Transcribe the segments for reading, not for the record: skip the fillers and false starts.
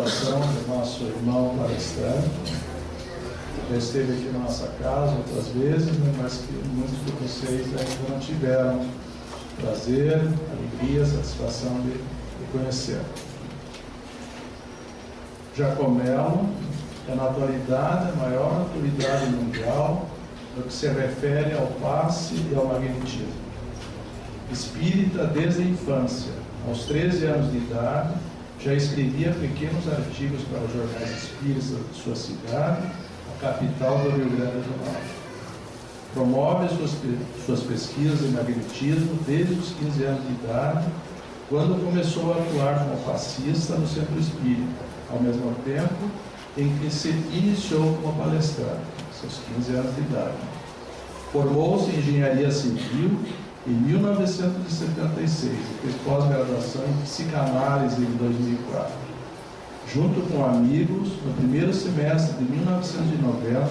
participação do nosso irmão palestrante. Já esteve aqui na nossa casa outras vezes, né, mas que muitos de vocês ainda não tiveram prazer, alegria, satisfação de conhecer. Jacomelo é, na atualidade, a maior autoridade mundial no que se refere ao passe e ao magnetismo. Espírita desde a infância, aos 13 anos de idade, já escrevia pequenos artigos para os jornais espíritas de sua cidade, a capital do Rio Grande do Norte. Promove suas pesquisas em magnetismo desde os 15 anos de idade, quando começou a atuar como passista no centro espírita, ao mesmo tempo em que se iniciou como palestrante, seus 15 anos de idade. Formou-se em engenharia civil em 1976 e fez pós-graduação em psicanálise em 2004. Junto com amigos, no primeiro semestre de 1990,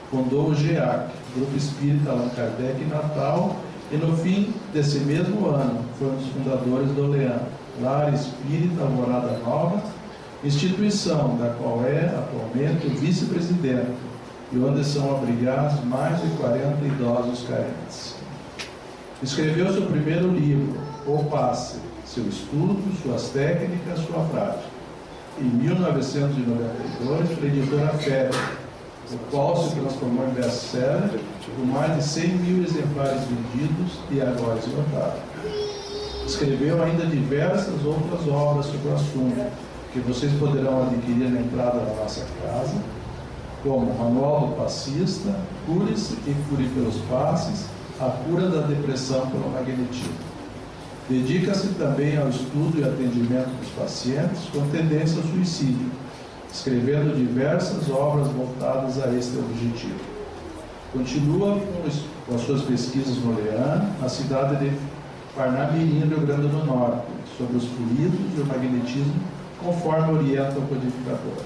fundou o GEAC, Grupo Espírita Allan Kardec, em Natal, e no fim desse mesmo ano foi um dos fundadores do LEAN, Lar Espírita Alvorada Nova, instituição da qual é atualmente o vice-presidente e onde são abrigados mais de 40 idosos carentes. Escreveu seu primeiro livro, O Passe, seu estudo, suas técnicas, sua prática. Em 1992, foi editora Febre, o qual se transformou em best-seller, com mais de 100 mil exemplares vendidos e agora esgotado. Escreveu ainda diversas outras obras sobre o assunto, que vocês poderão adquirir na entrada da nossa casa, como Manual do Passista, Cure-se e Cure pelos Passes, A Cura da Depressão pelo Magnetismo. Dedica-se também ao estudo e atendimento dos pacientes com tendência ao suicídio, escrevendo diversas obras voltadas a este objetivo. Continua com as suas pesquisas no LEAN, na cidade de Parnamirim, Rio Grande do Norte, sobre os fluidos e o magnetismo, conforme orienta o codificador.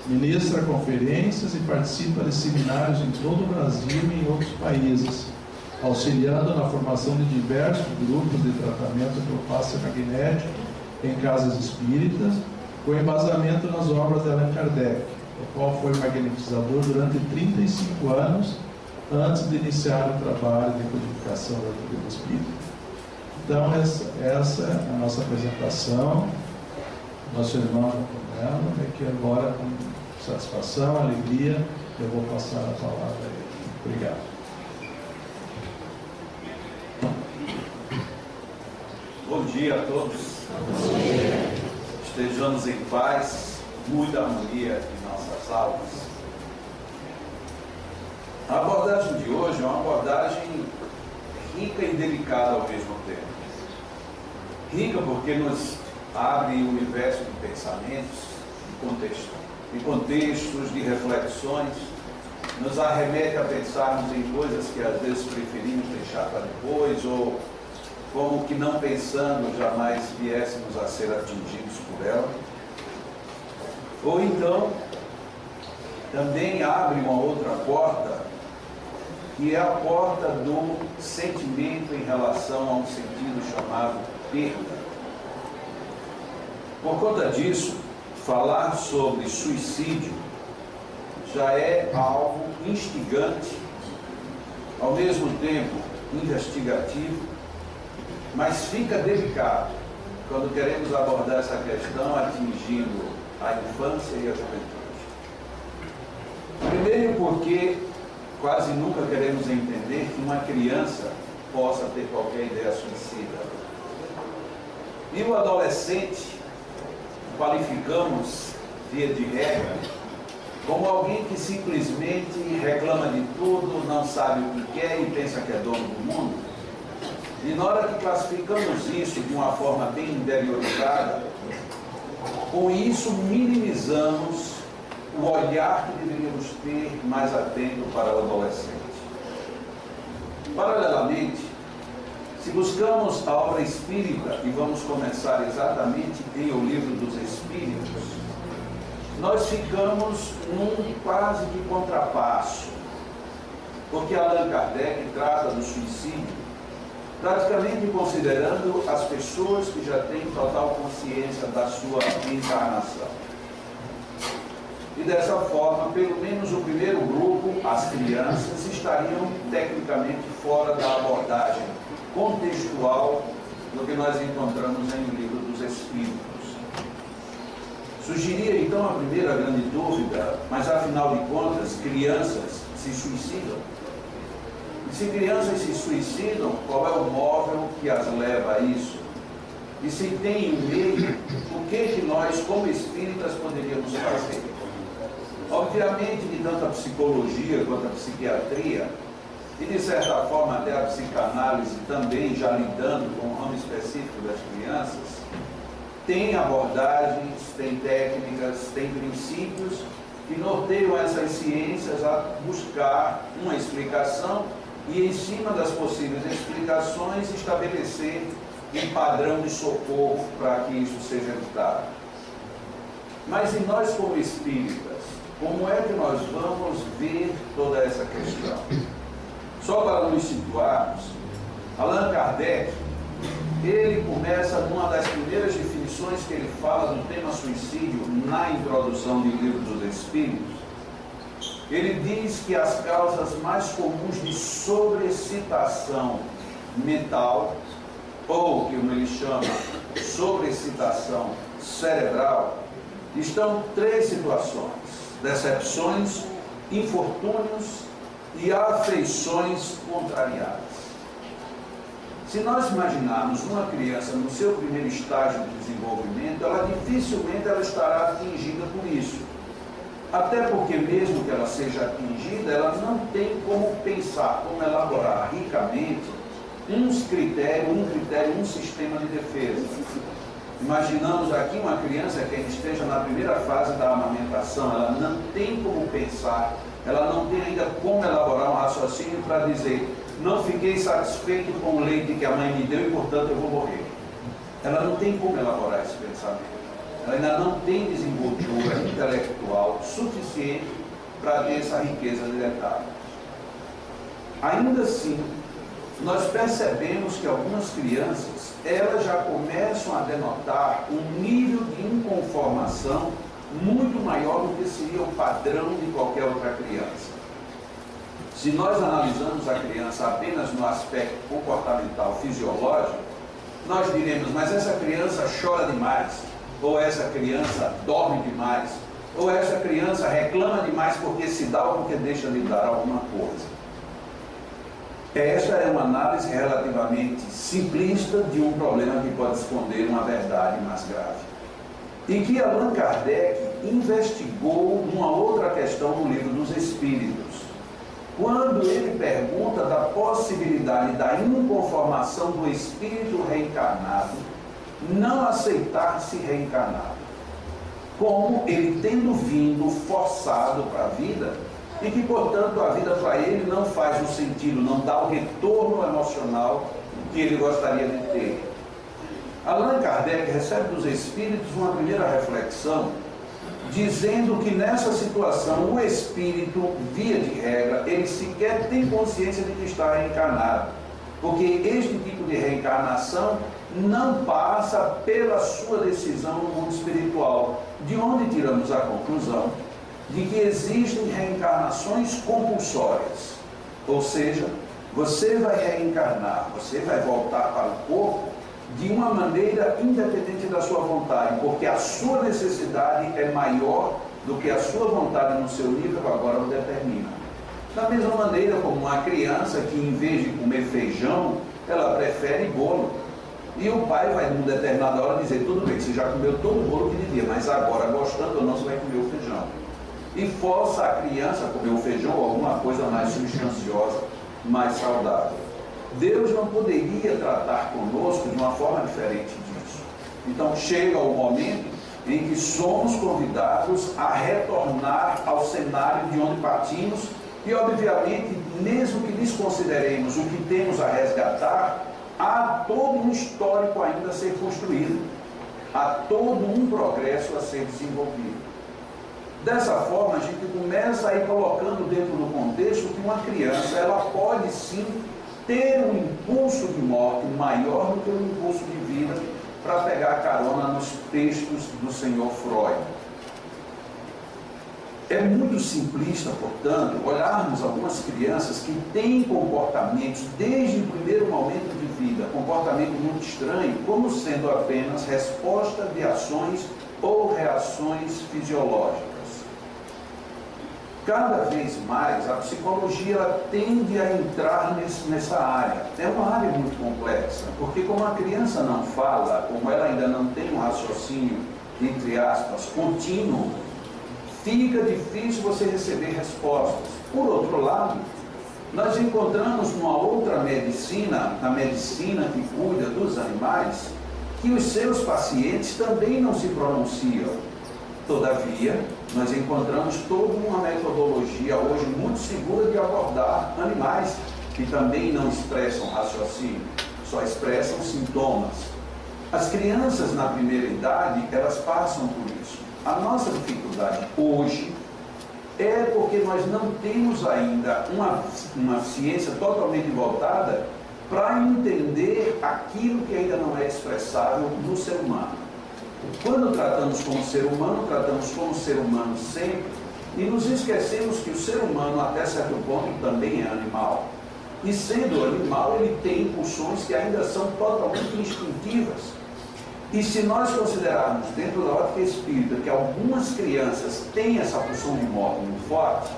Ministra conferências e participa de seminários em todo o Brasil e em outros países, auxiliando na formação de diversos grupos de tratamento por passe magnético em casas espíritas, com embasamento nas obras de Allan Kardec, o qual foi magnetizador durante 35 anos antes de iniciar o trabalho de codificação da doutrina espírita. Então, essa é a nossa apresentação. Nosso irmão Jacomelo, que agora, com satisfação, alegria, eu vou passar a palavra a ele. Obrigado. Bom dia a todos. Bom dia. Estejamos em paz, muita harmonia em nossas almas. A abordagem de hoje é uma abordagem rica e delicada ao mesmo tempo. Rica porque nos abre o universo de pensamentos, de contextos, de reflexões, nos arremete a pensarmos em coisas que às vezes preferimos deixar para depois, ou como que não pensando jamais viéssemos a ser atingidos por ela. Ou então, também abre uma outra porta, que é a porta do sentimento em relação a um sentido chamado perda. Por conta disso, falar sobre suicídio já é algo instigante, ao mesmo tempo investigativo, mas fica delicado quando queremos abordar essa questão atingindo a infância e a juventude. Primeiro porque quase nunca queremos entender que uma criança possa ter qualquer ideia suicida. E o adolescente qualificamos, via de regra, como alguém que simplesmente reclama de tudo, não sabe o que quer e pensa que é dono do mundo. E na hora que classificamos isso de uma forma bem interiorizada, com isso minimizamos o olhar que deveríamos ter mais atento para o adolescente. Paralelamente, se buscamos a obra espírita, e vamos começar exatamente em O Livro dos Espíritos, nós ficamos num quase que contrapasso, porque Allan Kardec trata do suicídio praticamente considerando as pessoas que já têm total consciência da sua encarnação. E dessa forma, pelo menos o primeiro grupo, as crianças, estariam tecnicamente fora da abordagem contextual do que nós encontramos em O Livro dos Espíritos. Surgiria então a primeira grande dúvida, mas afinal de contas, crianças se suicidam? E se crianças se suicidam, qual é o móvel que as leva a isso? E se tem um meio, o que nós, como espíritas, poderíamos fazer? Obviamente que tanto a psicologia quanto a psiquiatria, e de certa forma até a psicanálise também, já lidando com o ramo específico das crianças, tem abordagens, tem técnicas, tem princípios que norteiam essas ciências a buscar uma explicação e, em cima das possíveis explicações, estabelecer um padrão de socorro para que isso seja evitado. Mas e nós, como espíritas, como é que nós vamos ver toda essa questão? Só para nos situarmos, Allan Kardec, ele começa numa das primeiras definições que ele fala do tema suicídio na introdução do Livro dos Espíritos. Ele diz que as causas mais comuns de sobreexcitação mental, ou que ele chama sobreexcitação cerebral, estão três situações: decepções, infortúnios e afeições contrariadas. Se nós imaginarmos uma criança no seu primeiro estágio de desenvolvimento, ela dificilmente estará atingida por isso. Até porque mesmo que ela seja atingida, ela não tem como pensar, como elaborar ricamente um critério, um sistema de defesa. Imaginamos aqui uma criança que esteja na primeira fase da amamentação, ela não tem como pensar, ela não tem ainda como elaborar um raciocínio para dizer: não fiquei satisfeito com o leite que a mãe me deu e, portanto, eu vou morrer. Ela não tem como elaborar esse pensamento. Ela ainda não tem desenvoltura intelectual suficiente para ter essa riqueza de detalhes. Ainda assim, nós percebemos que algumas crianças, elas já começam a denotar um nível de inconformação muito maior do que seria o padrão de qualquer outra criança. Se nós analisamos a criança apenas no aspecto comportamental, fisiológico, nós diremos: mas essa criança chora demais, ou essa criança dorme demais, ou essa criança reclama demais porque se dá ou porque deixa de dar alguma coisa. Esta é uma análise relativamente simplista de um problema que pode esconder uma verdade mais grave. E que Allan Kardec investigou numa outra questão no Livro dos Espíritos, quando ele pergunta da possibilidade da inconformação do espírito reencarnado não aceitar-se reencarnado, como ele tendo vindo forçado para a vida, e que, portanto, a vida para ele não faz o sentido, não dá o retorno emocional que ele gostaria de ter. Allan Kardec recebe dos espíritos uma primeira reflexão, dizendo que nessa situação o espírito, via de regra, ele sequer tem consciência de que está reencarnado, porque este tipo de reencarnação não passa pela sua decisão no mundo espiritual, de onde tiramos a conclusão de que existem reencarnações compulsórias, ou seja, você vai reencarnar, você vai voltar para o corpo de uma maneira independente da sua vontade, porque a sua necessidade é maior do que a sua vontade no seu livro agora o determina. Da mesma maneira como uma criança que, em vez de comer feijão, ela prefere bolo. E o pai vai, numa determinada hora, dizer: tudo bem, você já comeu todo o bolo que devia, mas agora, gostando ou não, você vai comer o feijão. E força a criança a comer o feijão ou alguma coisa mais substanciosa, mais saudável. Deus não poderia tratar conosco de uma forma diferente disso. Então chega o momento em que somos convidados a retornar ao cenário de onde partimos e, obviamente, mesmo que desconsideremos o que temos a resgatar, há todo um histórico ainda a ser construído, há todo um progresso a ser desenvolvido. Dessa forma, a gente começa a ir colocando dentro do contexto que uma criança, ela pode sim ter um impulso de morte maior do que o impulso de vida, para pegar carona nos textos do senhor Freud. É muito simplista, portanto, olharmos algumas crianças que têm comportamentos, desde o primeiro momento de vida, comportamento muito estranho, como sendo apenas resposta de ações ou reações fisiológicas. Cada vez mais a psicologia ela tende a entrar nessa área. É uma área muito complexa, porque como a criança não fala, como ela ainda não tem um raciocínio, entre aspas, contínuo, fica difícil você receber respostas. Por outro lado, nós encontramos numa outra medicina, na medicina que cuida dos animais, que os seus pacientes também não se pronunciam. Todavia, nós encontramos toda uma metodologia hoje muito segura de abordar animais que também não expressam raciocínio, só expressam sintomas. As crianças na primeira idade, elas passam por isso. A nossa dificuldade hoje é porque nós não temos ainda uma ciência totalmente voltada para entender aquilo que ainda não é expressável no ser humano. Quando tratamos como ser humano sempre, e nos esquecemos que o ser humano, até certo ponto, também é animal. E sendo animal, ele tem impulsões que ainda são totalmente instintivas. E se nós considerarmos, dentro da ótica espírita, que algumas crianças têm essa pulsão de morte muito forte,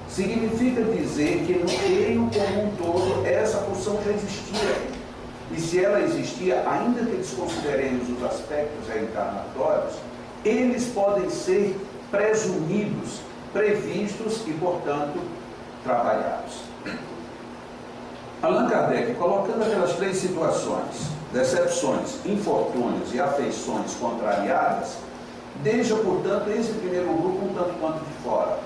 significa dizer que no reino como um todo, essa pulsão já existia. E se ela existia, ainda que desconsideremos os aspectos reencarnatórios, eles podem ser presumidos, previstos e, portanto, trabalhados. Allan Kardec, colocando aquelas três situações, decepções, infortúnios e afeições contrariadas, deixa, portanto, esse primeiro grupo um tanto quanto de fora.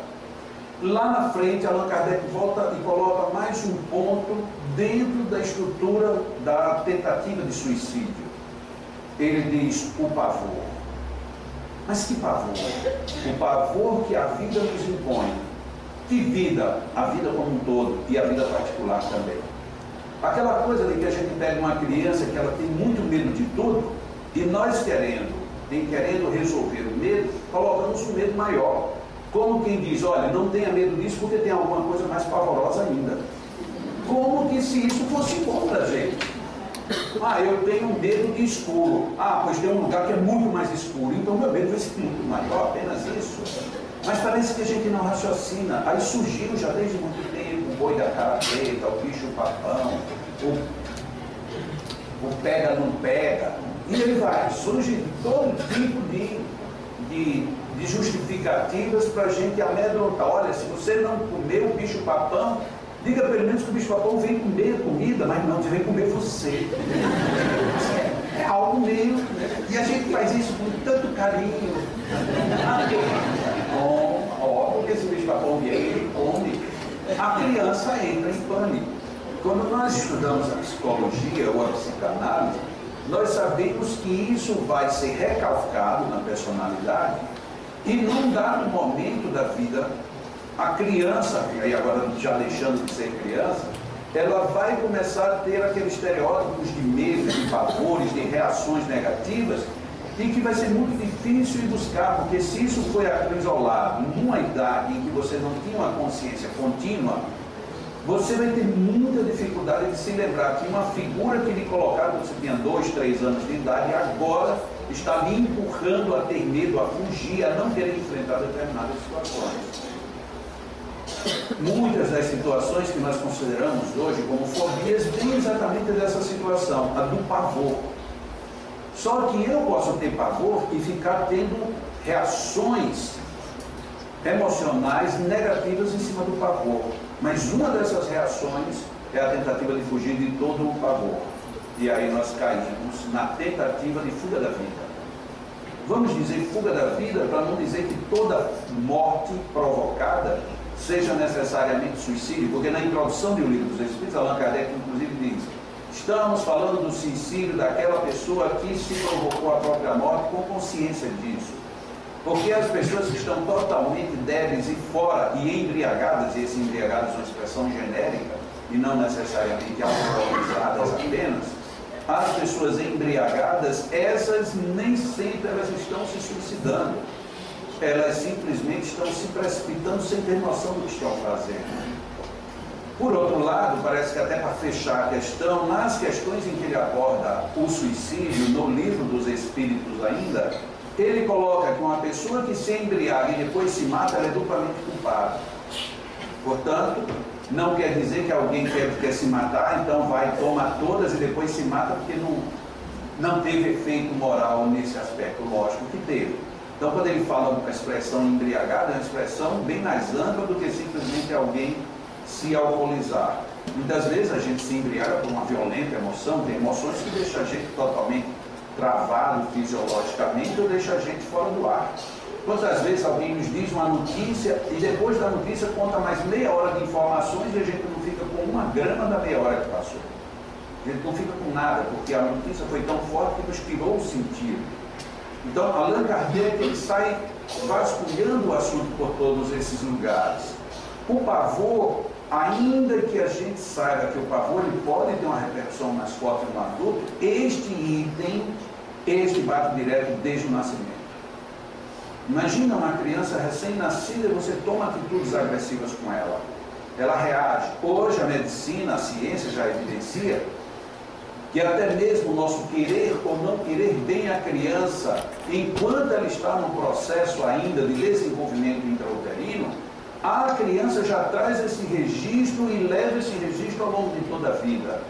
Lá na frente, Allan Kardec volta e coloca mais um ponto dentro da estrutura da tentativa de suicídio. Ele diz o pavor. Mas que pavor? O pavor que a vida nos impõe. Que vida? A vida como um todo e a vida particular também. Aquela coisa de que a gente pega uma criança que ela tem muito medo de tudo e nós querendo resolver o medo, colocamos um medo maior. Como quem diz, olha, não tenha medo disso porque tem alguma coisa mais pavorosa ainda. Como que se isso fosse bom para a gente. Ah, eu tenho medo de escuro. Ah, pois tem um lugar que é muito mais escuro, então meu medo vai ser muito maior, apenas isso. Mas parece que a gente não raciocina. Aí surgiu já desde muito tempo o boi da cara preta, o bicho papão, o pega não pega. E ele vai, surge todo tipo de justificativas para a gente amedrontar. Olha, se você não comer o bicho papão, diga pelo menos que o bicho papão vem comer a comida, mas não, ele vem comer você. É algo meio. E a gente faz isso com tanto carinho. Óbvio que esse bicho papão vier, ele come. A criança entra em pânico. Quando nós estudamos a psicologia ou a psicanálise, nós sabemos que isso vai ser recalcado na personalidade e num dado momento da vida, a criança, e agora já deixando de ser criança, ela vai começar a ter aqueles estereótipos de medo, de pavores, de reações negativas, e que vai ser muito difícil ir buscar, porque se isso foi aprisionado numa idade em que você não tinha uma consciência contínua, você vai ter muita dificuldade de se lembrar que uma figura que lhe colocaram quando você tinha 2, 3 anos de idade, agora está lhe empurrando a ter medo, a fugir, a não querer enfrentar determinadas situações. Muitas das situações que nós consideramos hoje como fobias vêm exatamente dessa situação, a do pavor. Só que eu posso ter pavor e ficar tendo reações emocionais negativas em cima do pavor. Mas uma dessas reações é a tentativa de fugir de todo o pavor. E aí nós caímos na tentativa de fuga da vida. Vamos dizer fuga da vida para não dizer que toda morte provocada seja necessariamente suicídio, porque na introdução do Livro dos Espíritos, Allan Kardec inclusive diz: estamos falando do suicídio daquela pessoa que se provocou a própria morte com consciência disso. Porque as pessoas que estão totalmente débeis e fora e embriagadas, e esse embriagados é uma expressão genérica, e não necessariamente alcoolizadas apenas, as pessoas embriagadas, essas nem sempre elas estão se suicidando. Elas simplesmente estão se precipitando sem ter noção do que estão fazendo. Por outro lado, parece que até para fechar a questão, nas questões em que ele aborda o suicídio, no livro dos Espíritos ainda, ele coloca que uma pessoa que se embriaga e depois se mata, ela é duplamente culpada. Portanto, não quer dizer que alguém quer se matar, então vai, toma todas e depois se mata porque não teve efeito moral nesse aspecto. Lógico que teve. Então, quando ele fala uma expressão embriagada, é uma expressão bem mais ampla do que simplesmente alguém se alcoolizar. Muitas vezes a gente se embriaga por uma violenta emoção, tem emoções que deixam a gente totalmente travado fisiologicamente ou deixam a gente fora do ar. Quantas vezes alguém nos diz uma notícia e depois da notícia conta mais meia hora de informações e a gente não fica com uma grama da meia hora que passou. A gente não fica com nada, porque a notícia foi tão forte que nos tirou o sentido. Então, Allan Kardec, ele sai vasculhando o assunto por todos esses lugares. O pavor, ainda que a gente saiba que o pavor ele pode ter uma repercussão mais forte no adulto, este bate direto desde o nascimento. Imagina uma criança recém-nascida e você toma atitudes agressivas com ela. Ela reage. Hoje a medicina, a ciência já evidencia que até mesmo o nosso querer ou não querer bem a criança, enquanto ela está num processo ainda de desenvolvimento intrauterino, a criança já traz esse registro e leva esse registro ao longo de toda a vida.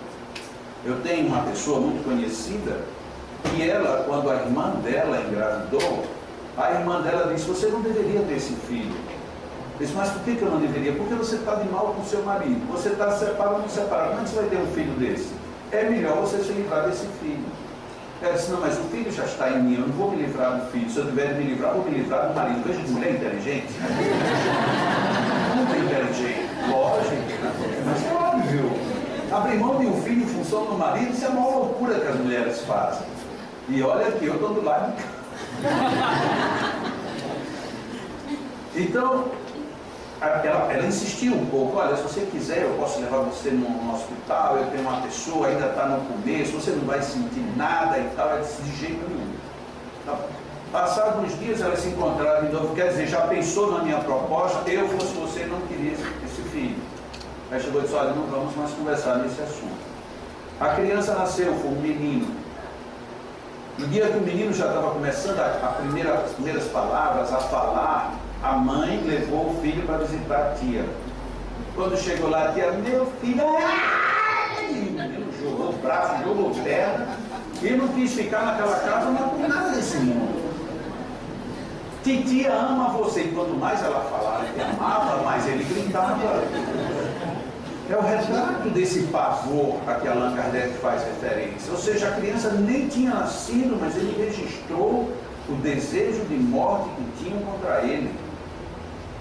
Eu tenho uma pessoa muito conhecida que ela, quando a irmã dela engravidou, a irmã dela disse: você não deveria ter esse filho. Eu disse: mas por que eu não deveria? Porque você está de mal com o seu marido, você está separado ou não separado, como é que você vai ter um filho desse? É melhor você se livrar desse filho. Ela disse: não, mas o filho já está em mim, eu não vou me livrar do filho. Se eu tiver de me livrar, vou me livrar do marido. Veja que mulher inteligente. Muito inteligente, lógico, mas é óbvio. Abrir mão de um filho em função do marido, isso é a maior loucura que as mulheres fazem. E olha que eu estou do lado de cá. Então, ela insistiu um pouco: olha, se você quiser, eu posso levar você num hospital, eu tenho uma pessoa, ainda está no começo, você não vai sentir nada e tal. Ela disse: de jeito nenhum. Tá. Passados uns dias, elas se encontraram de novo. Quer dizer, já pensou na minha proposta? Eu fosse você, não queria esse filho. Aí chegou e disse: olha, não vamos mais conversar nesse assunto. A criança nasceu, foi um menino. No dia que o menino já estava começando as primeiras palavras, a falar, a mãe levou o filho para visitar a tia. Quando chegou lá, a tia: meu filho, o menino jogou o braço, jogou perna, e não quis ficar naquela casa, não com nada desse mundo. Titia ama você, e quanto mais ela falava que amava, mais ele gritava. É o retrato desse pavor a que Allan Kardec faz referência. Ou seja, a criança nem tinha nascido, mas ele registrou o desejo de morte que tinham contra ele.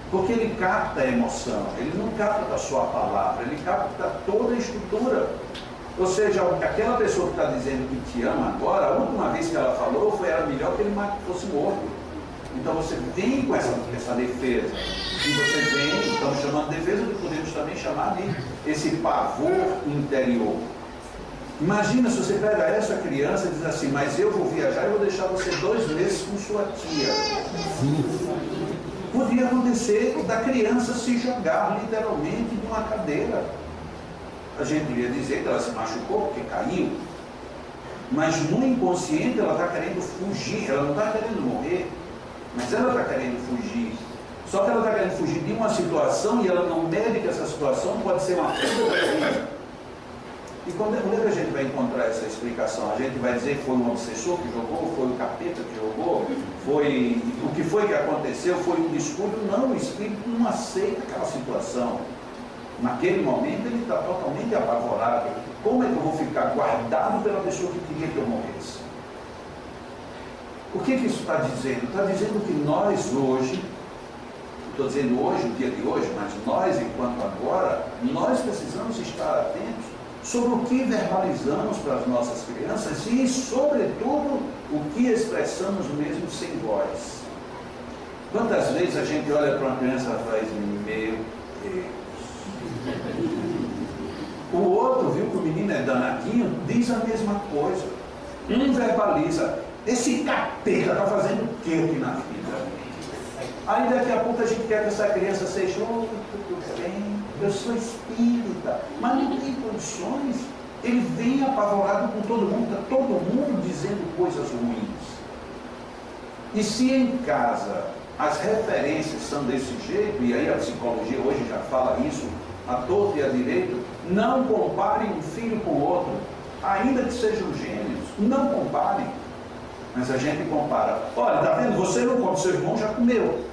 Porque ele capta a emoção, ele não capta da sua palavra, ele capta toda a estrutura. Ou seja, aquela pessoa que está dizendo que te ama agora, a última vez que ela falou era melhor que ele fosse morto. Então você vem com essa defesa. E você vem, estamos chamando de defesa, que podemos também chamar de esse pavor interior. Imagina se você pega essa criança e diz assim: mas eu vou viajar e vou deixar você 2 meses com sua tia. Podia acontecer da criança se jogar literalmente de uma cadeira. A gente iria dizer que ela se machucou porque caiu. Mas no inconsciente ela está querendo fugir, ela não está querendo morrer. Mas ela está querendo fugir. Só que ela está querendo fugir de uma situação e ela não mede que essa situação pode ser uma fuga da vida. E quando é que a gente vai encontrar essa explicação? A gente vai dizer que foi um obsessor que jogou, foi o capeta que jogou, foi o que foi que aconteceu, foi um descuido? Não, o espírito não aceita aquela situação. Naquele momento ele está totalmente apavorado. Como é que eu vou ficar guardado pela pessoa que queria que eu morresse? O que isso está dizendo? Está dizendo que nós hoje, estou dizendo hoje, o dia de hoje, mas nós, enquanto agora, nós precisamos estar atentos sobre o que verbalizamos para as nossas crianças e, sobretudo, o que expressamos mesmo sem voz. Quantas vezes a gente olha para uma criança e faz: meu Deus. O outro viu que o menino é danadinho, diz a mesma coisa. Um verbaliza, esse capeta está fazendo o que aqui na vida? Aí daqui a pouco a gente quer que essa criança seja, oi, tudo bem, eu sou espírita, mas não tem condições. Ele vem apavorado com todo mundo, está todo mundo dizendo coisas ruins. E se em casa as referências são desse jeito, e aí a psicologia hoje já fala isso, a torto e a direito, não comparem um filho com o outro, ainda que sejam gêmeos, não comparem. Mas a gente compara, olha, está vendo, você não come, seu irmão já comeu.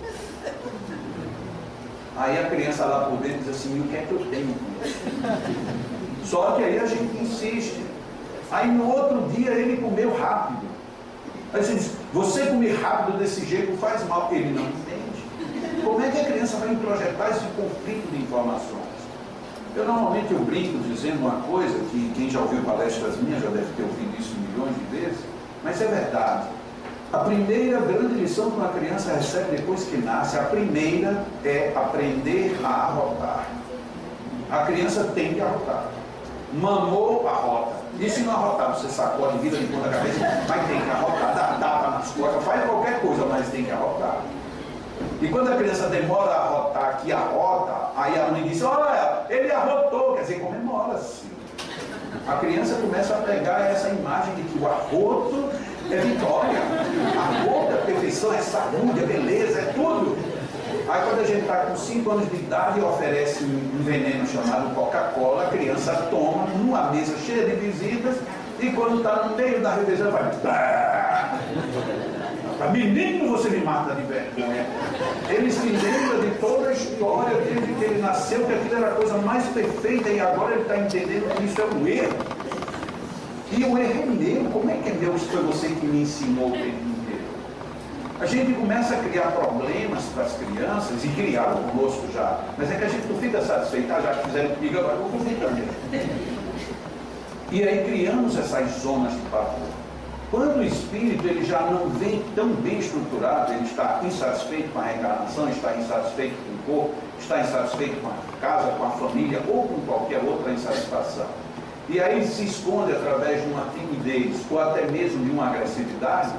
Aí a criança lá por dentro diz assim, o que é que eu tenho com isso? Só que aí a gente insiste. Aí no outro dia ele comeu rápido. Aí você diz, você comer rápido desse jeito faz mal. Ele não entende. Como é que a criança vai introjetar esse conflito de informações? Normalmente eu brinco dizendo uma coisa que quem já ouviu palestras minhas já deve ter ouvido isso milhões de vezes, mas é verdade. A primeira grande lição que uma criança recebe depois que nasce, a primeira é aprender a arrotar. A criança tem que arrotar. Mamou, arrota. E se não arrotar, você sacode, vira de ponta cabeça, mas tem que arrotar, dá tapa nas costas, faz qualquer coisa, mas tem que arrotar. E quando a criança demora a arrotar, que arrota, aí a mãe diz, olha, ele arrotou, quer dizer, comemora-se. A criança começa a pegar essa imagem de que o arroto é vitória, arroto é perfeição, é saúde, é beleza, é tudo. Aí quando a gente está com 5 anos de idade e oferece um veneno chamado Coca-Cola, a criança toma numa mesa cheia de visitas e quando está no meio da refeição vai... Menino, você me mata de vergonha. Ele se lembra de toda a história desde que ele nasceu, que aquilo era a coisa mais perfeita e agora ele está entendendo que isso é um erro. E o erro é meu. Como é que é meu? Isso foi você que me ensinou o tempo inteiro. A gente começa a criar problemas para as crianças e criaram conosco já. Mas é que a gente não fica satisfeito, já que fizeram comigo, agora eu vou fazer também. E aí criamos essas zonas de pavor. Quando o espírito ele já não vem tão bem estruturado, ele está insatisfeito com a reencarnação, está insatisfeito com o corpo, está insatisfeito com a casa, com a família ou com qualquer outra insatisfação. E aí se esconde através de uma timidez ou até mesmo de uma agressividade,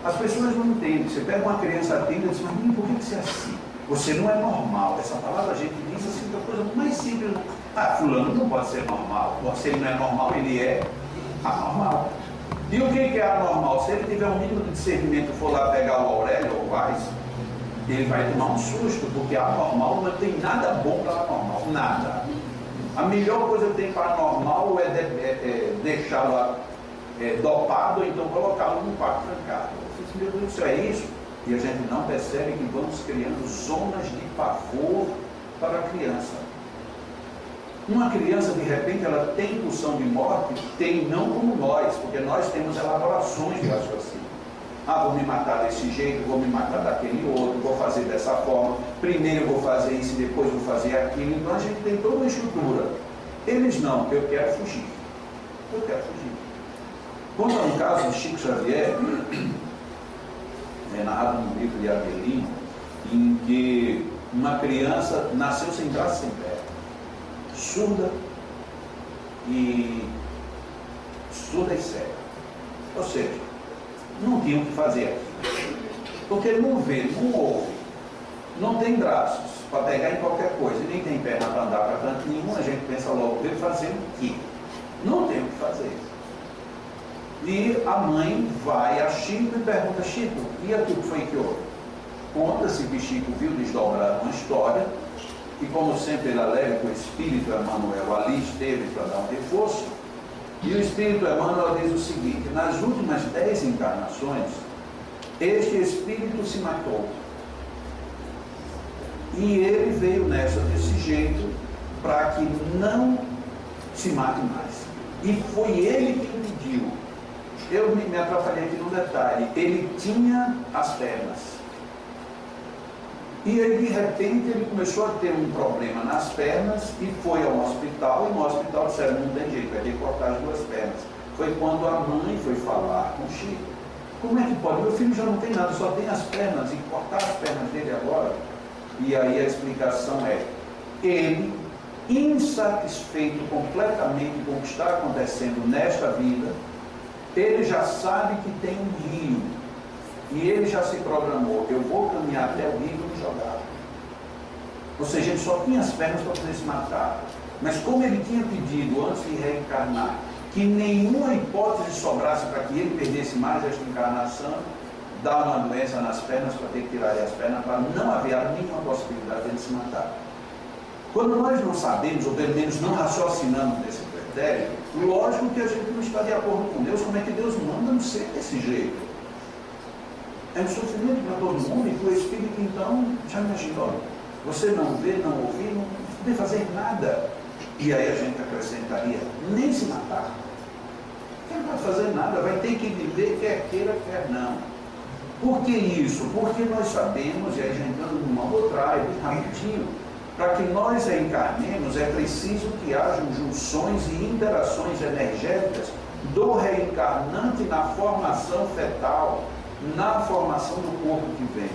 as pessoas não entendem. Você pega uma criança tímida e diz, mas por que você é assim? Você não é normal. Essa palavra a gente diz assim, que é a coisa mais simples. Ah, fulano não pode ser normal. Se ele não é normal, ele é anormal. E o que é anormal? Se ele tiver um mínimo de discernimento e for lá pegar o Aurélio ou o Weiss, ele vai tomar um susto, porque anormal não tem nada bom para anormal, nada. A melhor coisa que tem para anormal é deixá-lo dopado, ou então colocá-lo num quarto trancado. Meu Deus do céu, é isso? E a gente não percebe que vamos criando zonas de pavor para a criança. Uma criança, de repente, ela tem pulsão de morte? Tem, não como nós, porque nós temos elaborações de raciocínio. Ah, vou me matar desse jeito, vou me matar daquele outro, vou fazer dessa forma, primeiro eu vou fazer isso e depois vou fazer aquilo. Então a gente tem toda uma estrutura. Eles não, eu quero fugir. Eu quero fugir. Conta um caso de Chico Xavier, narrado no livro de Avelino, em que uma criança nasceu sem braço e sem perna, surda e cega. Ou seja, não tinha o que fazer aqui. Porque não vê, não ouve, não tem braços para pegar em qualquer coisa, nem tem perna para andar para canto nenhum, a gente pensa logo, deve fazer o quê? Não tem o que fazer. E a mãe vai a Chico e pergunta, Chico, e aquilo que foi que houve? Conta-se que Chico viu desdobrar uma história, e como sempre ele alega que o Espírito Emmanuel ali esteve para dar um reforço, e o Espírito Emmanuel diz o seguinte, nas últimas 10 encarnações, este Espírito se matou. E ele veio nessa desse jeito, para que não se mate mais. E foi ele que pediu. Eu me atrapalhei aqui num detalhe. Ele tinha as pernas. E aí, de repente, ele começou a ter um problema nas pernas e foi ao hospital. E no hospital disseram, não tem jeito, vai ter que cortar as 2 pernas. Foi quando a mãe foi falar com o Chico. Como é que pode? Meu filho já não tem nada, só tem as pernas. E cortar as pernas dele agora? E aí a explicação é, ele insatisfeito completamente com o que está acontecendo nesta vida, ele já sabe que tem um rio, e ele já se programou: eu vou caminhar até o rio e me jogar. Ou seja, ele só tinha as pernas para poder se matar. Mas como ele tinha pedido antes de reencarnar que nenhuma hipótese sobrasse para que ele perdesse mais esta encarnação, dá uma doença nas pernas para ter que tirar as pernas, para não haver a mínima possibilidade de ele se matar. Quando nós não sabemos, ou pelo menos não raciocinamos desse critério, lógico que a gente não está de acordo com Deus. Como é que Deus manda não ser desse jeito? É um sofrimento para todo mundo, e o Espírito, então, já imaginou? Você não vê, não ouvir, não poder fazer nada. E aí a gente acrescentaria: nem se matar. Ele não vai fazer nada, vai ter que viver, quer queira, quer não. Por que isso? Porque nós sabemos, e aí já entrando numa outra área, rapidinho, para que nós reencarnemos é preciso que hajam junções e interações energéticas do reencarnante na formação fetal, na formação do corpo que vem.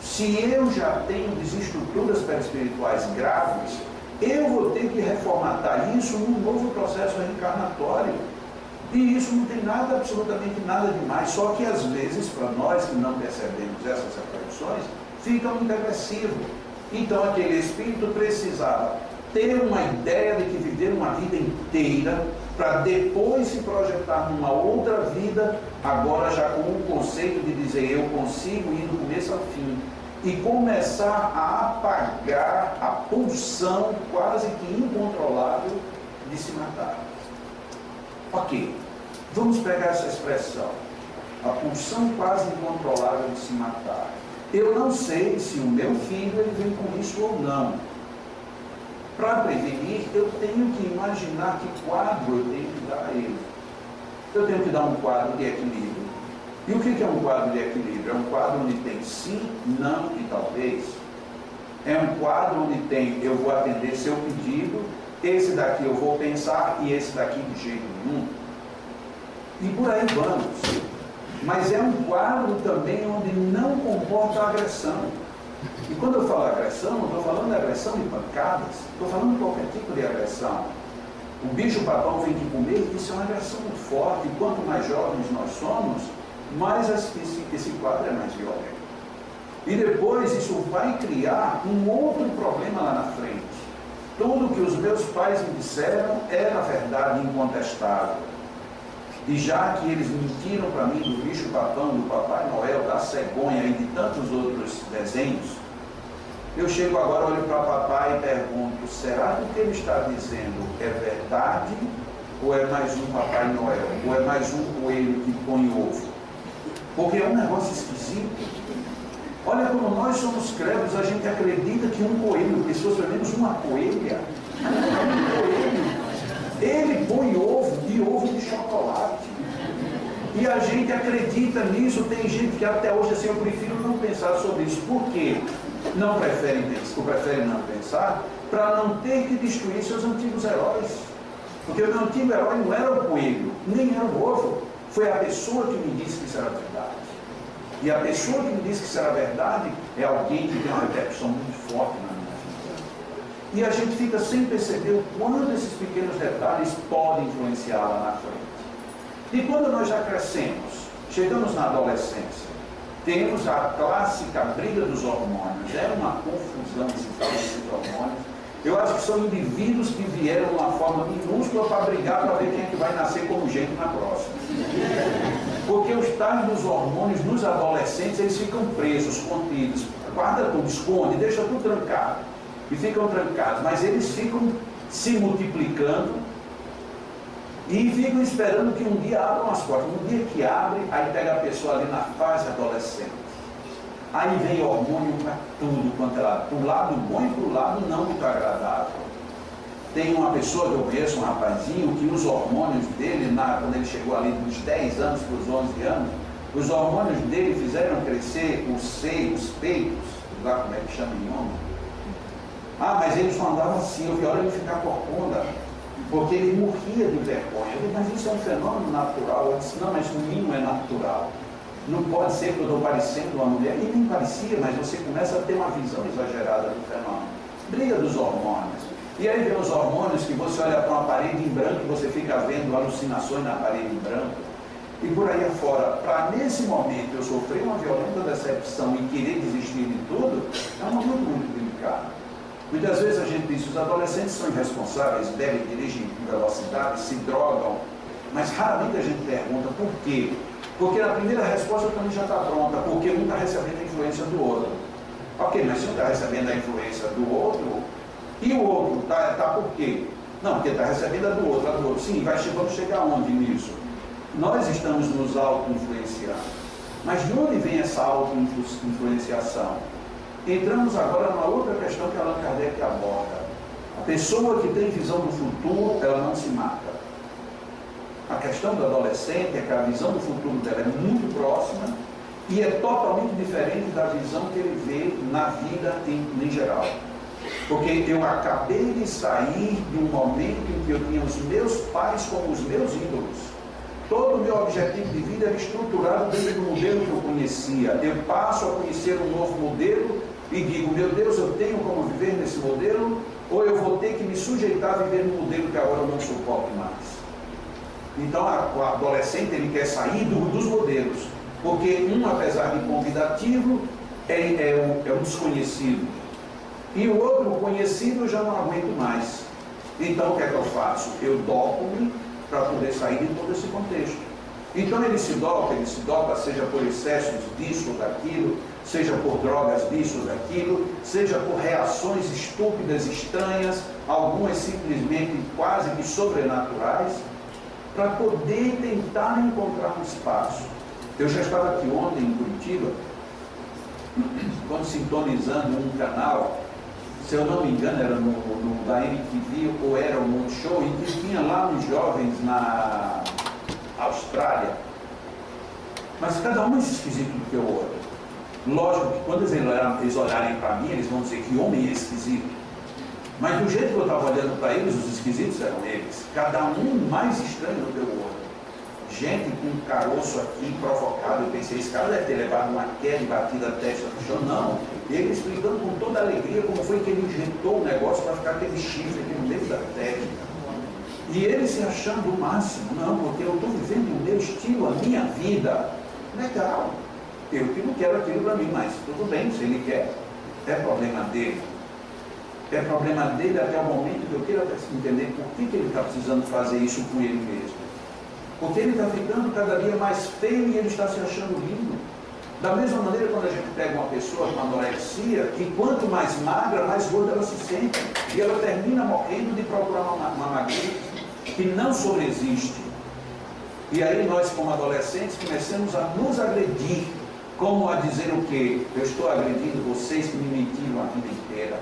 Se eu já tenho desestruturas perispirituais graves, eu vou ter que reformatar isso num novo processo reencarnatório. E isso não tem nada, absolutamente nada demais, só que às vezes, para nós que não percebemos essas reflexões, fica muito agressivo. Então aquele espírito precisava ter uma ideia de que viver uma vida inteira, para depois se projetar numa outra vida, agora já com o conceito de dizer: eu consigo ir do começo ao fim, e começar a apagar a pulsão quase que incontrolável de se matar. Ok, vamos pegar essa expressão, a pulsão quase incontrolável de se matar. Eu não sei se o meu filho ele vem com isso ou não. Para prevenir, eu tenho que imaginar que quadro eu tenho que dar a ele. Eu tenho que dar um quadro de equilíbrio. E o que é um quadro de equilíbrio? É um quadro onde tem sim, não e talvez. É um quadro onde tem: eu vou atender seu pedido, esse daqui eu vou pensar e esse daqui de jeito nenhum. E por aí vamos. Mas é um quadro também onde não comporta agressão. E quando eu falo agressão, não estou falando de agressão de pancadas, estou falando de qualquer tipo de agressão. O bicho-papão vem de comer, isso é uma agressão muito forte. E quanto mais jovens nós somos, mais esse quadro é mais violento. E depois isso vai criar um outro problema lá na frente. Tudo que os meus pais me disseram é, na verdade, incontestável. E já que eles mentiram para mim do bicho-papão, do Papai Noel, da cegonha e de tantos outros desenhos, eu chego agora, olho para papai e pergunto: será que o que ele está dizendo é verdade? Ou é mais um Papai Noel? Ou é mais um coelho que põe ovo? Porque é um negócio esquisito. Olha, como nós somos credos, a gente acredita que um coelho, pessoas, pelo menos uma coelha, um coelho, ele põe ovo e ovo de chocolate. E a gente acredita nisso. Tem gente que até hoje, assim, eu prefiro não pensar sobre isso. Por quê? Não prefere não pensar, para não ter que destruir seus antigos heróis. Porque o meu antigo herói não era o coelho, nem era o ovo. Foi a pessoa que me disse que isso era verdade. E a pessoa que me disse que isso era verdade é alguém que tem uma repercussão muito forte na minha vida. E a gente fica sem perceber o quanto esses pequenos detalhes podem influenciar lá na frente. E quando nós já crescemos, chegamos na adolescência, temos a clássica briga dos hormônios. É uma confusão esse tal desses hormônios. Eu acho que são indivíduos que vieram de uma forma minúscula para brigar para ver quem é que vai nascer como gente na próxima. Porque os tais dos hormônios nos adolescentes, eles ficam presos, contidos, guarda tudo, esconde, deixa tudo trancado. E ficam trancados, mas eles ficam se multiplicando e ficam esperando que um dia abram as portas. No dia que abre, aí pega a pessoa ali na fase adolescente. Aí vem hormônio para tudo quanto é lado, para o lado bom e para o lado não muito agradável. Tem uma pessoa que eu conheço, um rapazinho, que os hormônios dele, quando ele chegou ali dos 10 anos para os 11 anos, os hormônios dele fizeram crescer os seios, os peitos, lá como é que chama em homem. Ah, mas ele só andava assim, eu vi a hora de ficar corcunda, porque ele morria de vergonha. Eu disse: mas isso é um fenômeno natural. Eu disse: não, mas no mínimo é natural. Não pode ser que eu estou parecendo uma mulher. E nem parecia, mas você começa a ter uma visão exagerada do fenômeno. Briga dos hormônios. E aí vem os hormônios que você olha para uma parede em branco e você fica vendo alucinações na parede em branco. E por aí afora, para nesse momento eu sofrer uma violenta decepção e querer desistir de tudo, é um momento muito delicado. Muitas vezes a gente diz que os adolescentes são irresponsáveis, bebem, dirigem com velocidade, se drogam, mas raramente a gente pergunta por quê. Porque na primeira resposta também já está pronta, porque um está recebendo a influência do outro. Ok, mas se um está recebendo a influência do outro, e o outro está por quê? Não, porque está recebendo a do outro, Sim, vamos chegar onde nisso? Nós estamos nos auto-influenciando. Mas de onde vem essa auto-influenciação? Entramos agora numa outra questão que Allan Kardec aborda. A pessoa que tem visão do futuro, ela não se mata. A questão do adolescente é que a visão do futuro dela é muito próxima e é totalmente diferente da visão que ele vê na vida em geral. Porque eu acabei de sair de um momento em que eu tinha os meus pais como os meus ídolos. Todo o meu objetivo de vida era estruturado dentro do modelo que eu conhecia. Eu passo a conhecer um novo modelo e digo, meu Deus, eu tenho como viver nesse modelo, ou eu vou ter que me sujeitar a viver no modelo que agora eu não suporto mais. Então, o adolescente ele quer sair dos modelos, porque um, apesar de convidativo, é um desconhecido. E o outro, o conhecido, eu já não aguento mais. Então, o que é que eu faço? Eu dopo-me para poder sair de todo esse contexto. Então, ele se dopa, seja por excessos disso ou daquilo, seja por drogas disso ou daquilo, seja por reações estúpidas, estranhas, algumas simplesmente quase que sobrenaturais, para poder tentar encontrar um espaço. Eu já estava aqui ontem em Curitiba, quando sintonizando um canal, se eu não me engano era da MTV ou era o Multishow, e que tinha lá uns jovens na Austrália, mas cada um mais esquisito do que o outro. Lógico que quando eles olharem para mim, eles vão dizer que homem é esquisito. Mas do jeito que eu estava olhando para eles, os esquisitos eram eles. Cada um mais estranho do que o outro. Gente com um caroço aqui provocado. Eu pensei, esse cara deve ter levado uma queda e batido a testa no chão. Não. Ele explicando com toda alegria como foi que ele injetou o negócio para ficar aquele chifre aqui no meio da técnica. E ele se achando o máximo. Não, porque eu estou vivendo o meu estilo, a minha vida. Legal. Eu que não quero aquilo para mim, mas tudo bem, se ele quer. É problema dele. É problema dele até o momento que eu queira entender por que ele está precisando fazer isso com ele mesmo. Porque ele está ficando cada dia mais feio e ele está se achando lindo. Da mesma maneira, quando a gente pega uma pessoa com anorexia, que quanto mais magra, mais gorda ela se sente. E ela termina morrendo de procurar uma magreza que não sobreexiste. E aí nós, como adolescentes, começamos a nos agredir. Como a dizer o quê? Eu estou agredindo vocês que me mentiram a vida inteira.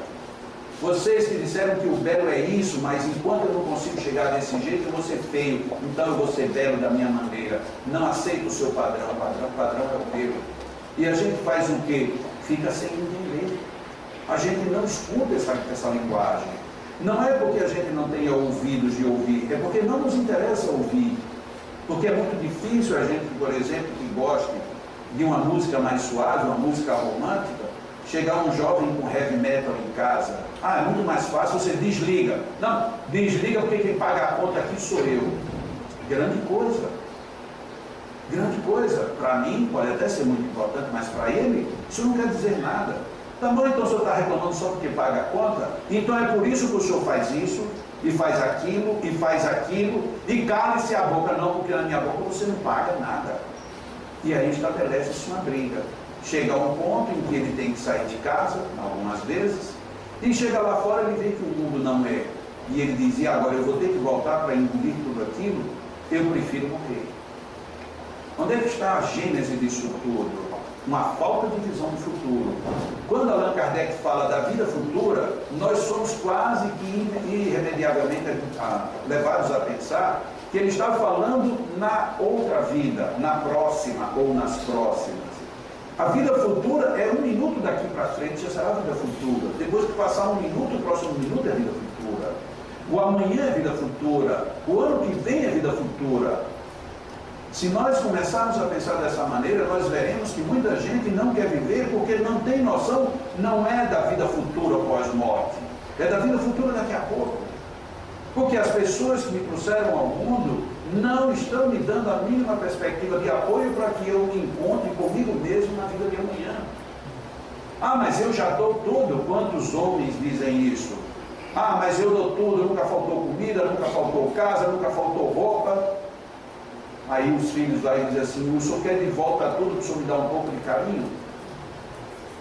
Vocês que disseram que o belo é isso, mas enquanto eu não consigo chegar desse jeito, eu vou ser feio, então eu vou ser belo da minha maneira. Não aceito o seu padrão, o padrão é o meu. E a gente faz o quê? Fica sem entender. A gente não escuta essa linguagem. Não é porque a gente não tenha ouvidos de ouvir, é porque não nos interessa ouvir. Porque é muito difícil a gente, por exemplo, que goste de uma música mais suave, uma música romântica, chegar um jovem com heavy metal em casa. Ah, é muito mais fácil, você desliga. Não, desliga porque quem paga a conta aqui sou eu. Grande coisa. Grande coisa. Para mim, pode até ser muito importante, mas para ele, isso não quer dizer nada. Tá bom, então o senhor está reclamando só porque paga a conta? Então é por isso que o senhor faz isso, e faz aquilo, e cale-se a boca. Não, porque na minha boca você não paga nada. E aí estabelece-se uma briga. Chega a um ponto em que ele tem que sair de casa, algumas vezes, e chega lá fora e ele vê que o mundo não é. E ele diz, e agora eu vou ter que voltar para engolir tudo aquilo? Eu prefiro morrer. Onde é que está a gênese disso tudo? Uma falta de visão do futuro. Quando Allan Kardec fala da vida futura, nós somos quase que irremediavelmente levados a pensar que ele está falando na outra vida, na próxima ou nas próximas. A vida futura é 1 minuto daqui para frente, já será a vida futura. Depois que passar 1 minuto, o próximo minuto é a vida futura. O amanhã é a vida futura. O ano que vem é a vida futura. Se nós começarmos a pensar dessa maneira, nós veremos que muita gente não quer viver porque não tem noção, não é da vida futura pós-morte. é da vida futura daqui a pouco. Porque as pessoas que me trouxeram ao mundo não estão me dando a mínima perspectiva de apoio para que eu me encontre comigo mesmo na vida de amanhã. Ah, mas eu já dou tudo. Quantos homens dizem isso? Ah, mas eu dou tudo, nunca faltou comida, nunca faltou casa, nunca faltou roupa. Aí os filhos lá dizem assim, o senhor quer de volta tudo, para o senhor me dar um pouco de carinho?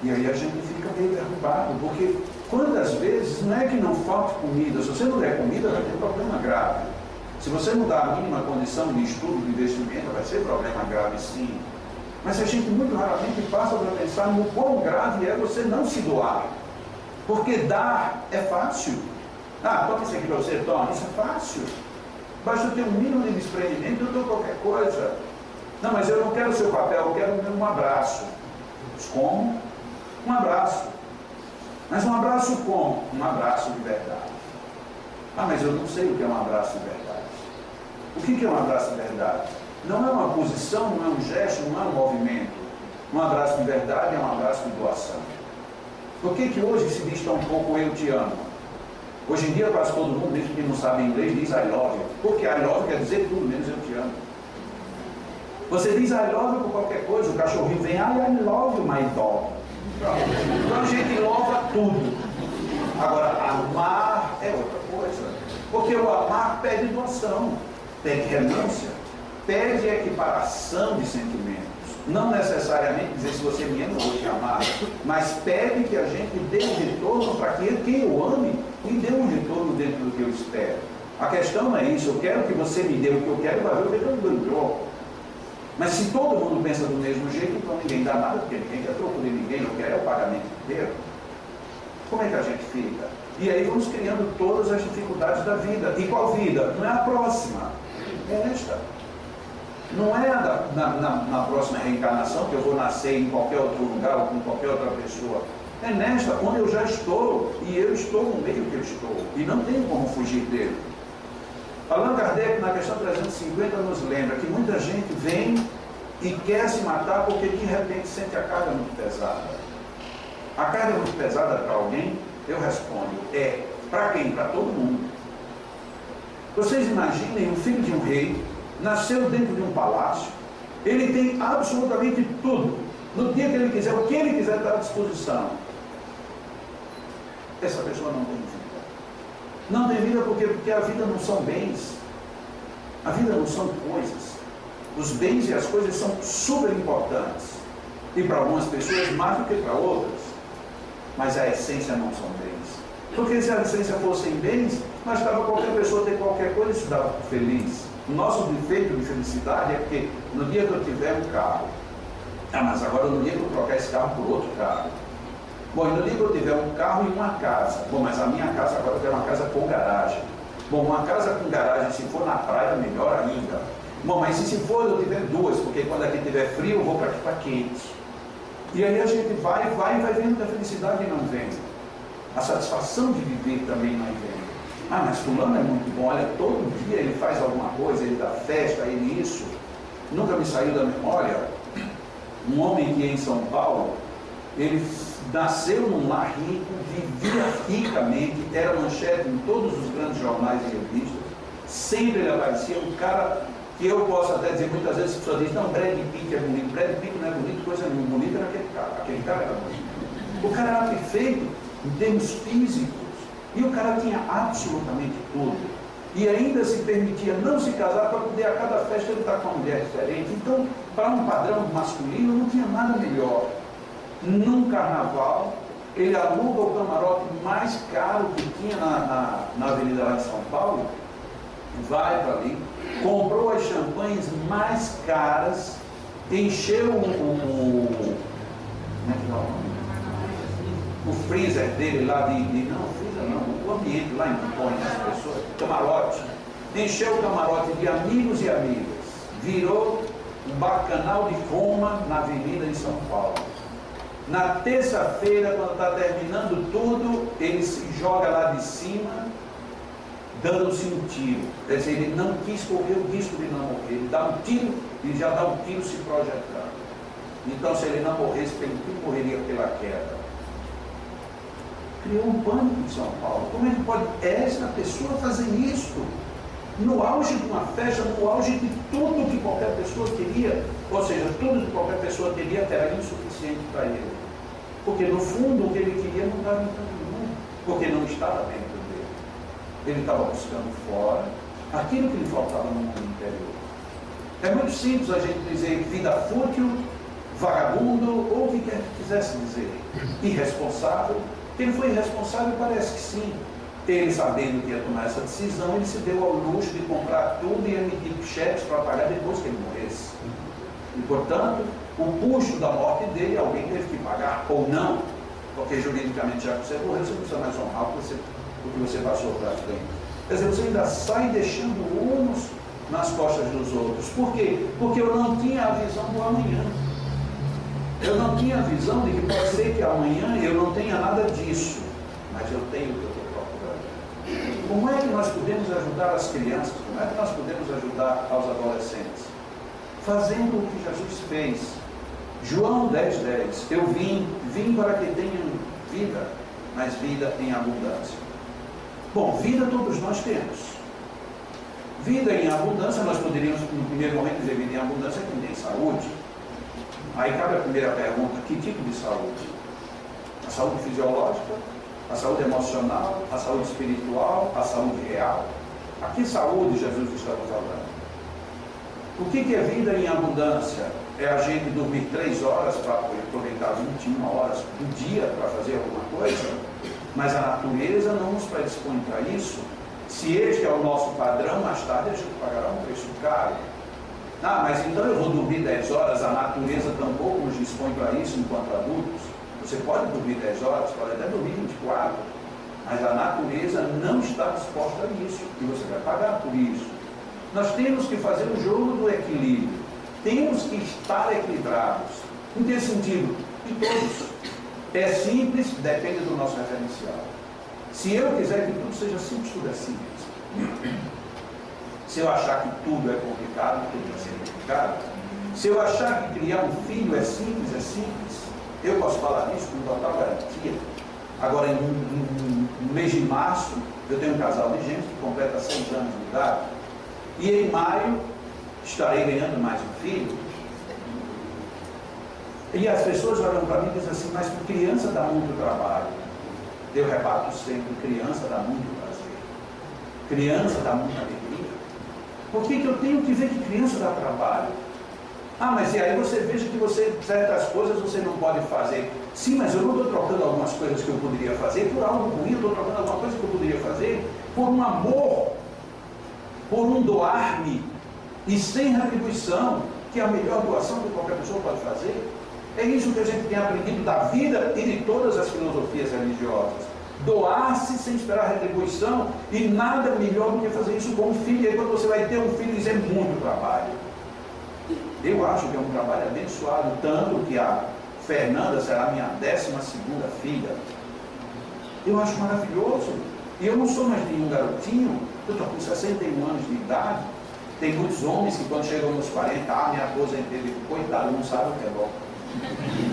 E aí a gente fica meio derrubado, porque quantas vezes não é que não falte comida, se você não der comida vai ter problema grave. Se você não dá a mínima condição de estudo, de investimento, vai ser problema grave sim. Mas a gente muito raramente passa para pensar no quão grave é você não se doar. Porque dar é fácil. Ah, toma isso aqui para você, toma, isso é fácil. Basta ter um mínimo de desprendimento, eu dou qualquer coisa. Não, mas eu não quero o seu papel, eu quero um abraço. Mas como? Um abraço. Mas um abraço como? Um abraço de verdade. Ah, mas eu não sei o que é um abraço de verdade. O que é um abraço de verdade? Não é uma posição, não é um gesto, não é um movimento. Um abraço de verdade é um abraço de doação. Por que hoje se diz tão pouco eu te amo? Hoje em dia quase todo mundo, mesmo que não sabe inglês, diz I love you. Porque I love you quer dizer tudo menos eu te amo. Você diz I love you por qualquer coisa, o cachorrinho vem, I love you my dog. Então a gente louva tudo. Agora, amar é outra coisa. Porque o amar pede doação, pede renúncia, pede equiparação de sentimentos. Não necessariamente dizer se você me ama eu vou te amar, mas pede que a gente dê um retorno para que quem eu ame me dê um retorno dentro do que eu espero. A questão não é isso, eu quero que você me dê o que eu quero, vai ver o que eu não dou. Mas se todo mundo pensa do mesmo jeito, então ninguém dá nada, porque ninguém quer troco de ninguém, eu quero é o pagamento inteiro. Como é que a gente fica? E aí vamos criando todas as dificuldades da vida. E qual vida? Não é a próxima, é esta. Não é na próxima reencarnação, que eu vou nascer em qualquer outro lugar ou com qualquer outra pessoa. É nesta, onde eu já estou, e eu estou no meio que eu estou, e não tenho como fugir dele. Allan Kardec, na questão 350, nos lembra que muita gente vem e quer se matar porque de repente sente a carga muito pesada. A carga é muito pesada para alguém? Eu respondo, é. Para quem? Para todo mundo. Vocês imaginem um filho de um rei, nasceu dentro de um palácio, ele tem absolutamente tudo. No dia que ele quiser, o que ele quiser está à disposição. Essa pessoa não tem vida. Não tem vida porque a vida não são bens. A vida não são coisas. Os bens e as coisas são super importantes. E para algumas pessoas mais do que para outras. Mas a essência não são bens. Porque se a essência fossem bens, bastava qualquer pessoa ter qualquer coisa e se dava feliz. O nosso defeito de felicidade é porque no dia que eu tiver um carro, mas agora no dia que eu trocar esse carro por outro carro. Bom, e no dia que eu tiver um carro e uma casa. Bom, mas a minha casa agora eu quero uma casa com garagem. Bom, uma casa com garagem, se for na praia, melhor ainda. Bom, mas se for eu tiver duas, porque quando aqui tiver frio, eu vou para aqui para quente. E aí a gente vai vendo que a felicidade não vem. A satisfação de viver também não vem. Ah, mas fulano é muito bom, olha, todo dia ele faz alguma coisa, ele dá festa, ele isso. Nunca me saiu da memória um homem que em São Paulo, ele nasceu num lar rico, vivia ricamente, era manchete em todos os grandes jornais e revistas, sempre ele aparecia, um cara que eu posso até dizer, muitas vezes as pessoas dizem, não, Brad Pitt é bonito, Brad Pitt não é bonito, coisa nenhuma, bonito era aquele cara era bonito. O cara era perfeito em termos físicos, e o cara tinha absolutamente tudo. E ainda se permitia não se casar para poder a cada festa ele estar com uma mulher diferente. Então, para um padrão masculino, não tinha nada melhor. Num carnaval, ele aluga o camarote mais caro que tinha na avenida lá de São Paulo, vai para ali, comprou as champanhes mais caras, encheu o freezer dele lá o ambiente lá em Congonhas, as pessoas, camarote, encheu o camarote de amigos e amigas, virou um bacanal de Roma na avenida de São Paulo. Na terça-feira, quando está terminando tudo, ele se joga lá de cima, dando-se um tiro. Quer dizer, ele não quis correr o risco de não morrer, ele dá um tiro e já dá um tiro se projetando. Então, se ele não morresse pelo tiro, morreria pela queda. criou um pânico em São Paulo. Como é que pode esta pessoa fazer isso? No auge de uma festa, no auge de tudo que qualquer pessoa queria, ou seja, tudo que qualquer pessoa queria era insuficiente para ele. Porque no fundo o que ele queria não estava em todo mundo, porque não estava dentro dele. Ele estava buscando fora aquilo que lhe faltava no mundo interior. É muito simples a gente dizer vida fútil, vagabundo, ou o que quer que quisesse dizer. Irresponsável. Ele foi irresponsável? Parece que sim. Ele, sabendo que ia tomar essa decisão, ele se deu ao luxo de comprar tudo e emitir cheques para pagar depois que ele morresse. E, portanto, o custo da morte dele, alguém teve que pagar, ou não, porque juridicamente, já que você morreu, você não precisa mais honrar o que você passou para frente. Quer dizer, você ainda sai deixando ônus nas costas dos outros. Por quê? Porque eu não tinha a visão do amanhã. Eu não tinha a visão de que pode ser que amanhã eu não tenha nada disso, mas eu tenho o que eu estou procurando. Como é que nós podemos ajudar as crianças? Como é que nós podemos ajudar aos adolescentes? Fazendo o que Jesus fez. João 10:10. Eu vim para que tenham vida, mas vida em abundância. Bom, vida todos nós temos. Vida em abundância, nós poderíamos, no primeiro momento, dizer vida em abundância é quem tem saúde. Aí cabe a primeira pergunta: que tipo de saúde? A saúde fisiológica, a saúde emocional, a saúde espiritual, a saúde real? A que saúde Jesus estava falando? O que é vida em abundância? É a gente dormir 3 horas para aproveitar 21 horas do dia para fazer alguma coisa? Mas a natureza não nos predispõe para isso. Se este é o nosso padrão, mais tarde a gente pagará um preço caro. Ah, mas então eu vou dormir 10 horas, a natureza tampouco nos dispõe para isso enquanto adultos. Você pode dormir 10 horas, pode até dormir 24, mas a natureza não está disposta a isso, e você vai pagar por isso. Nós temos que fazer o jogo do equilíbrio, temos que estar equilibrados. Em que sentido? De todos. É simples, depende do nosso referencial. Se eu quiser que tudo seja simples, tudo é simples. Se eu achar que tudo é complicado, tudo vai ser complicado. Se eu achar que criar um filho é simples, eu posso falar isso com total garantia. Agora, no mês de março, eu tenho um casal de gente que completa 6 anos de idade. E em maio, estarei ganhando mais um filho. E as pessoas olham para mim e dizem assim: mas criança dá muito trabalho. Eu rebato sempre: criança dá muito prazer. Criança dá muita alegria. Por que eu tenho que ver que criança dá trabalho? Ah, mas e aí você veja que certas coisas você não pode fazer. Sim, mas eu não estou trocando algumas coisas que eu poderia fazer por algo ruim, eu estou trocando alguma coisa que eu poderia fazer por um amor, por um doar-me e sem retribuição, que é a melhor doação que qualquer pessoa pode fazer. É isso que a gente tem aprendido da vida e de todas as filosofias religiosas. Doar-se sem esperar retribuição, e nada melhor do que fazer isso com um filho. E aí quando você vai ter um filho, isso é muito trabalho. Eu acho que é um trabalho abençoado, tanto que a Fernanda será minha 12ª filha. Eu acho maravilhoso. E eu não sou mais nenhum garotinho, eu estou com 61 anos de idade. Tem muitos homens que quando chegam nos 40, me aposentei, coitado, não sabe o que é bom.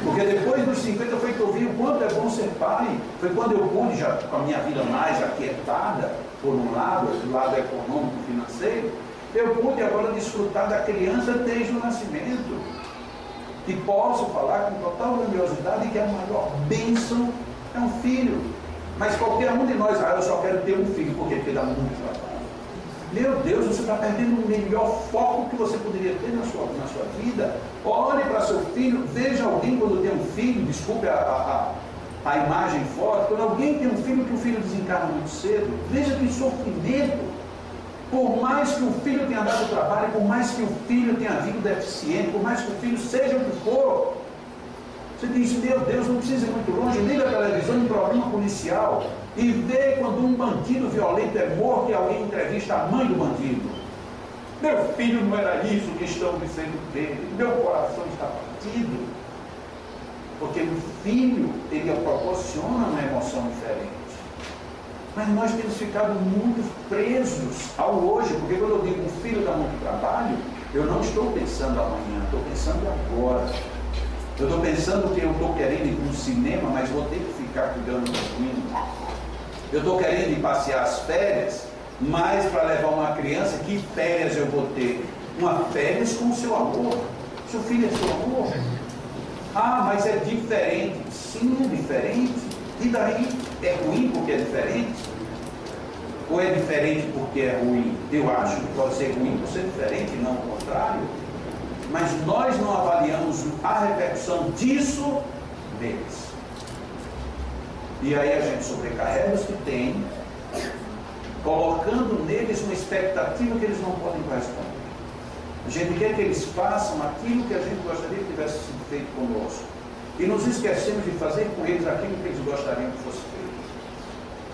Porque depois dos 50 foi que eu vi o quanto é bom ser pai. Foi quando eu pude, já com a minha vida mais aquietada, por um lado, do lado econômico e financeiro, eu pude agora desfrutar da criança desde o nascimento. E posso falar com total grandiosidade que a maior bênção é um filho. Mas qualquer um de nós, eu só quero ter um filho. Por quê? Porque dá muito trabalho. Meu Deus, você está perdendo o melhor foco que você poderia ter na sua vida. Olhe para seu filho, veja alguém quando tem um filho, desculpe a imagem forte, quando alguém tem um filho que o filho desencarna muito cedo, veja que sofrimento. Por mais que o filho tenha dado trabalho, por mais que o filho tenha vindo deficiente, por mais que o filho seja o que for, você diz: meu Deus, não precisa ir muito longe, liga a televisão em programa policial e vê quando um bandido violento é morto e alguém entrevista a mãe do bandido. Meu filho não era isso que estão dizendo dele, meu coração está partido. Porque o filho, ele proporciona uma emoção diferente. Mas nós temos ficado muito presos ao hoje, porque quando eu digo o filho dá muito trabalho, eu não estou pensando amanhã, estou pensando agora. Eu estou pensando que eu estou querendo ir para um cinema, mas vou ter que ficar cuidando do menino. Eu estou querendo ir passear as férias, mas para levar uma criança, que férias eu vou ter? Uma férias com o seu amor. Seu filho é seu amor. Ah, mas é diferente. Sim, é diferente. E daí? É ruim porque é diferente? Ou é diferente porque é ruim? Eu acho que pode ser ruim por ser diferente, não o contrário. Mas nós não avaliamos a repercussão disso neles. E aí a gente sobrecarrega os que tem, colocando neles uma expectativa que eles não podem corresponder. A gente quer que eles façam aquilo que a gente gostaria que tivesse sido feito conosco. E nos esquecemos de fazer com eles aquilo que eles gostariam que fosse feito.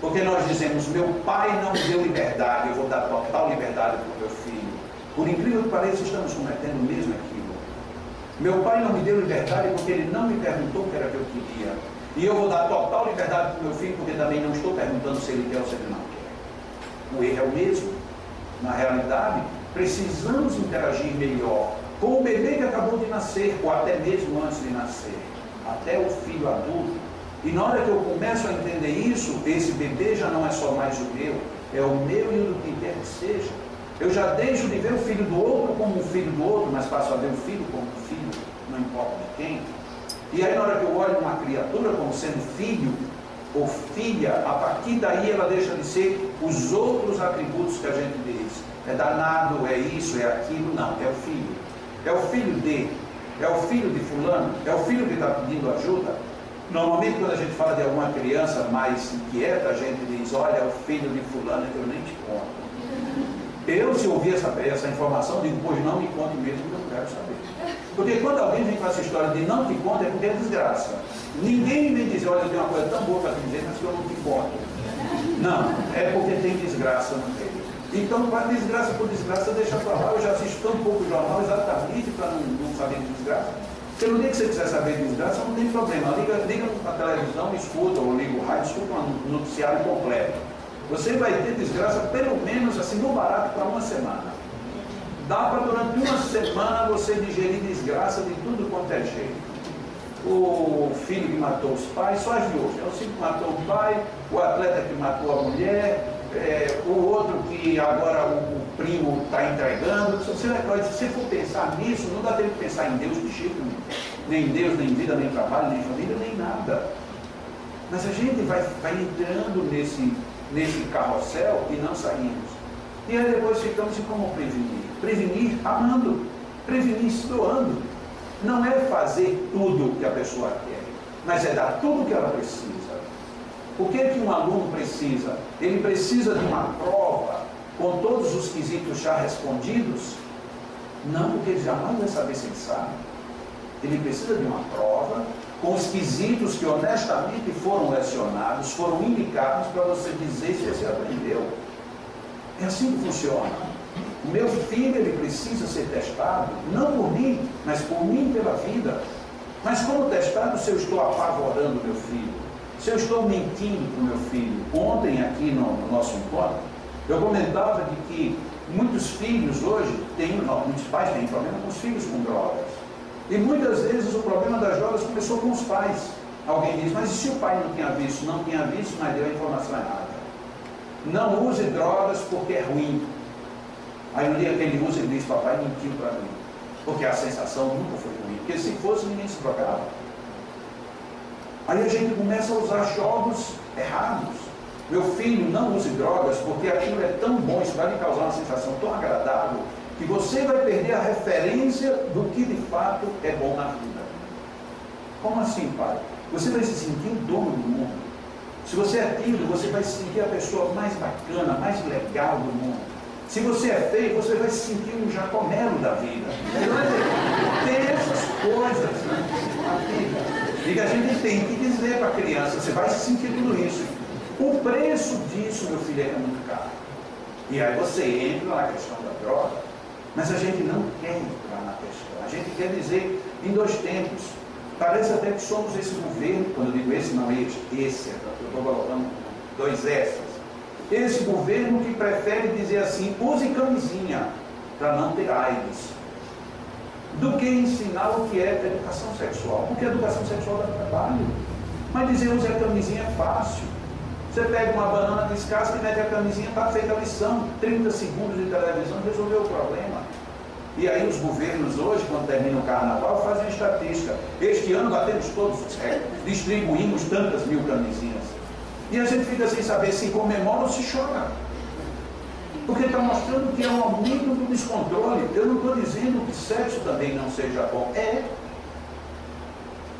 Porque nós dizemos, meu pai não me deu liberdade, eu vou dar total liberdade para o meu filho. Por incrível que pareça, estamos cometendo mesmo aquilo. Meu pai não me deu liberdade porque ele não me perguntou o que era que eu queria. E eu vou dar total liberdade para o meu filho porque também não estou perguntando se ele quer ou se ele não quer. O erro é o mesmo. Na realidade, precisamos interagir melhor com o bebê que acabou de nascer, ou até mesmo antes de nascer, até o filho adulto. E na hora que eu começo a entender isso, esse bebê já não é só mais o meu, é o meu e o do que quer que seja. Eu já deixo de ver o filho do outro como um filho do outro, mas passo a ver o filho como um filho, não importa de quem. E aí na hora que eu olho uma criatura como sendo filho ou filha, a partir daí ela deixa de ser os outros atributos que a gente diz. É danado, é isso, é aquilo. Não, é o filho. É o filho de, é o filho de fulano, é o filho que está pedindo ajuda. Normalmente quando a gente fala de alguma criança mais inquieta, a gente diz, olha, é o filho de fulano, eu nem te conto. Eu, se ouvir essa informação, digo, pois não me conte mesmo, que eu não quero saber. Porque quando alguém vem com essa história de não te conta, é porque é desgraça. Ninguém vem dizer, olha, eu tenho uma coisa tão boa para te dizer, mas que eu não te conto. Não, é porque tem desgraça no meio. Então, para desgraça por desgraça, deixa para lá. Eu já assisto tão pouco jornal exatamente para não saber de desgraça. Porque no dia que você quiser saber de desgraça, não tem problema. Liga a televisão, escuta, ou liga o rádio, escuta um noticiário completo. Você vai ter desgraça pelo menos assim no barato para uma semana. Dá para durante uma semana você digerir desgraça de tudo quanto é jeito. O filho que matou os pais, só as de hoje. É o filho que matou o pai, o atleta que matou a mulher, o outro que agora o primo está entregando. Se você for pensar nisso, não dá tempo de pensar em Deus de jeito nenhum. Nem Deus, nem vida, nem trabalho, nem família, nem nada. Mas a gente vai entrando nesse carrossel e não saímos. E aí depois ficamos em como prevenir. Prevenir amando, prevenir se doando. Não é fazer tudo o que a pessoa quer, mas é dar tudo o que ela precisa. O que é que um aluno precisa? Ele precisa de uma prova com todos os quesitos já respondidos? Não, porque ele jamais vai saber se ele sabe. Ele precisa de uma prova com os quesitos que honestamente foram lecionados, foram indicados para você dizer se você aprendeu. É assim que funciona. O meu filho, ele precisa ser testado, não por mim, mas por mim pela vida. Mas como testado, se eu estou apavorando meu filho, se eu estou mentindo para o meu filho. Ontem aqui no nosso encontro, eu comentava de que muitos filhos hoje, muitos pais têm problema com os filhos com drogas. E muitas vezes o problema das drogas começou com os pais. Alguém diz, mas e se o pai não tinha visto? Não tinha visto, mas deu a informação errada. Não use drogas porque é ruim. Aí no dia que ele usa, ele diz, papai mentiu para mim. Porque a sensação nunca foi ruim. Porque se fosse, ninguém se drogava. Aí a gente começa a usar jogos errados. Meu filho, não use drogas porque aquilo é tão bom, isso vai lhe causar uma sensação tão agradável, que você vai perder a referência do que de fato é bom na vida. Como assim, pai? Você vai se sentir o dono do mundo. Se você é tímido, você vai se sentir a pessoa mais bacana, mais legal do mundo. Se você é feio, você vai se sentir um jacomelo da vida. Tem essas coisas, né? E a gente tem que dizer para a criança, você vai se sentir tudo isso. O preço disso, meu filho, é muito caro. E aí você entra na questão da droga, mas a gente não quer entrar na questão. A gente quer dizer em dois tempos. Parece até que somos esse governo, quando eu digo esse, não esse, eu estou colocando dois S's. Esse governo que prefere dizer assim, use camisinha para não ter AIDS. do que ensinar o que é educação sexual. Porque a educação sexual dá trabalho. Mas dizer use a camisinha é fácil. Você pega uma banana, descasca e mete a camisinha, está feita a lição. 30 segundos de televisão resolveu o problema. E aí os governos hoje, quando termina o carnaval, fazem a estatística. Este ano batemos todos os recordes, distribuímos tantas mil camisinhas. E a gente fica sem saber se comemora ou se chora. Porque está mostrando que é um aumento do descontrole. Eu não estou dizendo que sexo também não seja bom. É.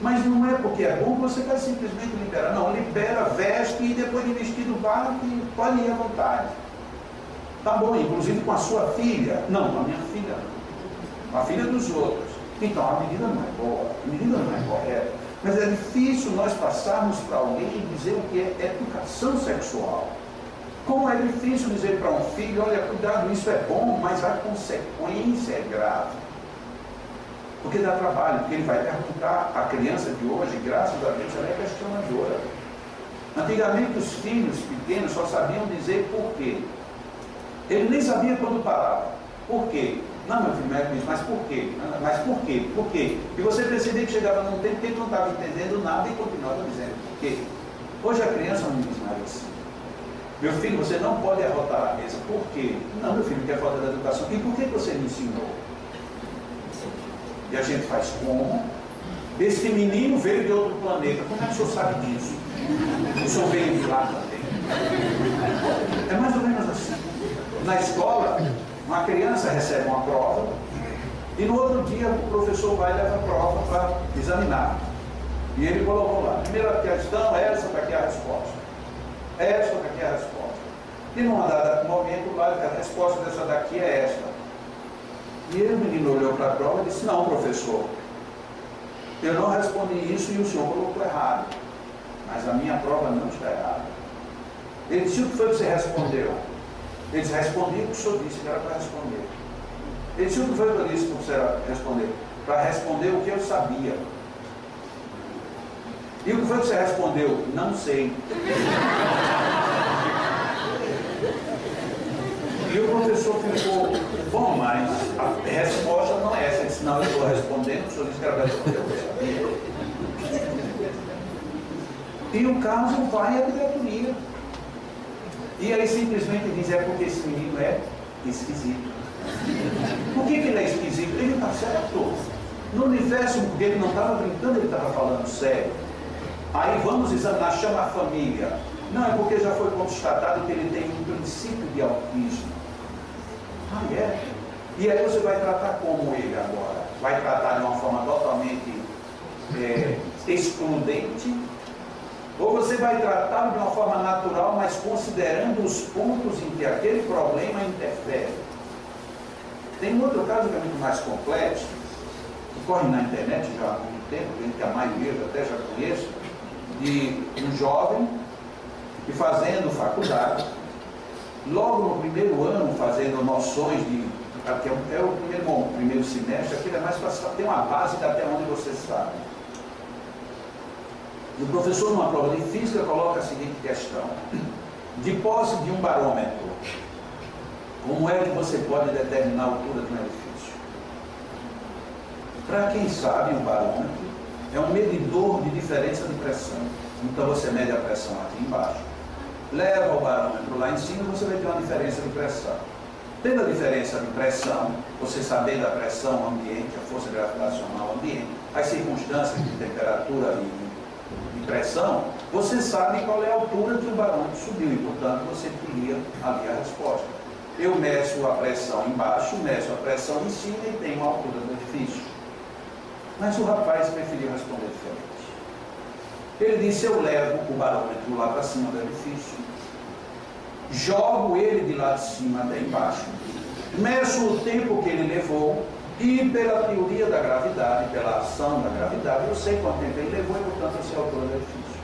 Mas não é porque é bom que você vai simplesmente liberar. Não, libera, veste e depois de vestido vai e pode ir à vontade. Tá bom, inclusive com a sua filha. Não, com a minha filha não. Com a filha dos outros. Então a medida não é boa, a medida não é correta. Mas é difícil nós passarmos para alguém e dizer o que é educação sexual. Como é difícil dizer para um filho, olha, cuidado, isso é bom, mas a consequência é grave. Porque dá trabalho, porque ele vai perguntar. A criança de hoje, graças a Deus, ela é questionadora. Antigamente os filhos pequenos só sabiam dizer por quê. Ele nem sabia quando parava. Por quê? Não, meu filho, mas por quê? Mas por quê? Por quê? E você percebia que chegava num tempo que ele não estava entendendo nada e continuava dizendo por quê. Hoje a criança não diz mais assim. Meu filho, você não pode arrotar a mesa. Por quê? Não, meu filho, que é falta de educação. E por que você me ensinou? E a gente faz como? Esse menino veio de outro planeta. Como é que o senhor sabe disso? O senhor veio de lá também. É mais ou menos assim. Na escola, uma criança recebe uma prova e no outro dia o professor vai levar a prova para examinar. E ele colocou lá, primeira questão, essa para aqui a resposta. Esta para aqui a resposta. E num dado momento lá, a resposta dessa daqui é esta. E aí o menino olhou para a prova e disse, não, professor, eu não respondi isso e o senhor colocou errado. Mas a minha prova não está errada. Ele disse, o que foi que você respondeu? Ele disse, respondi o que o senhor disse que era para responder. Ele disse, o que foi que eu disse que você era para responder? Para responder o que eu sabia. E o que foi que você respondeu? Não sei. E o professor ficou, bom, mas a resposta não é essa. Ele disse, não, eu estou respondendo, o senhor disse que era para responder o que eu sabia. E o caso vai à diretoria. E aí simplesmente diz, é porque esse menino é esquisito. Por que ele é esquisito? Ele está certo. No universo, porque ele não estava brincando, ele estava falando sério. Aí vamos examinar, chama a família. Não, é porque já foi constatado que ele tem um princípio de autismo. Ah, é? E aí você vai tratar como ele agora? Vai tratar de uma forma totalmente excludente? Ou você vai tratá-lo de uma forma natural, mas considerando os pontos em que aquele problema interfere? Tem um outro caso que é muito mais complexo, que corre na internet já há muito tempo, que a maioria até já conhece, de um jovem que fazendo faculdade, logo no primeiro ano, fazendo noções de... É o primeiro semestre, aquilo é mais para ter uma base até onde você sabe. E o professor, numa prova de física, coloca a seguinte questão. De posse de um barômetro, como é que você pode determinar a altura de um edifício? Para quem sabe, um barômetro é um medidor de diferença de pressão. Então você mede a pressão aqui embaixo, leva o barômetro lá em cima e você vai ter uma diferença de pressão. Tendo a diferença de pressão, você sabendo a pressão ambiente, a força gravitacional ambiente, as circunstâncias de temperatura e pressão, você sabe qual é a altura que o barômetro subiu e, portanto, você teria ali a resposta. Eu meço a pressão embaixo, meço a pressão em cima e tenho a altura do edifício. Mas o rapaz preferiu responder diferente. Ele disse, eu levo o barômetro lá para cima do edifício, jogo ele de lá de cima até embaixo, meço o tempo que ele levou, e pela teoria da gravidade, pela ação da gravidade, eu sei quanto tempo ele levou e, portanto, eu sei a altura do edifício.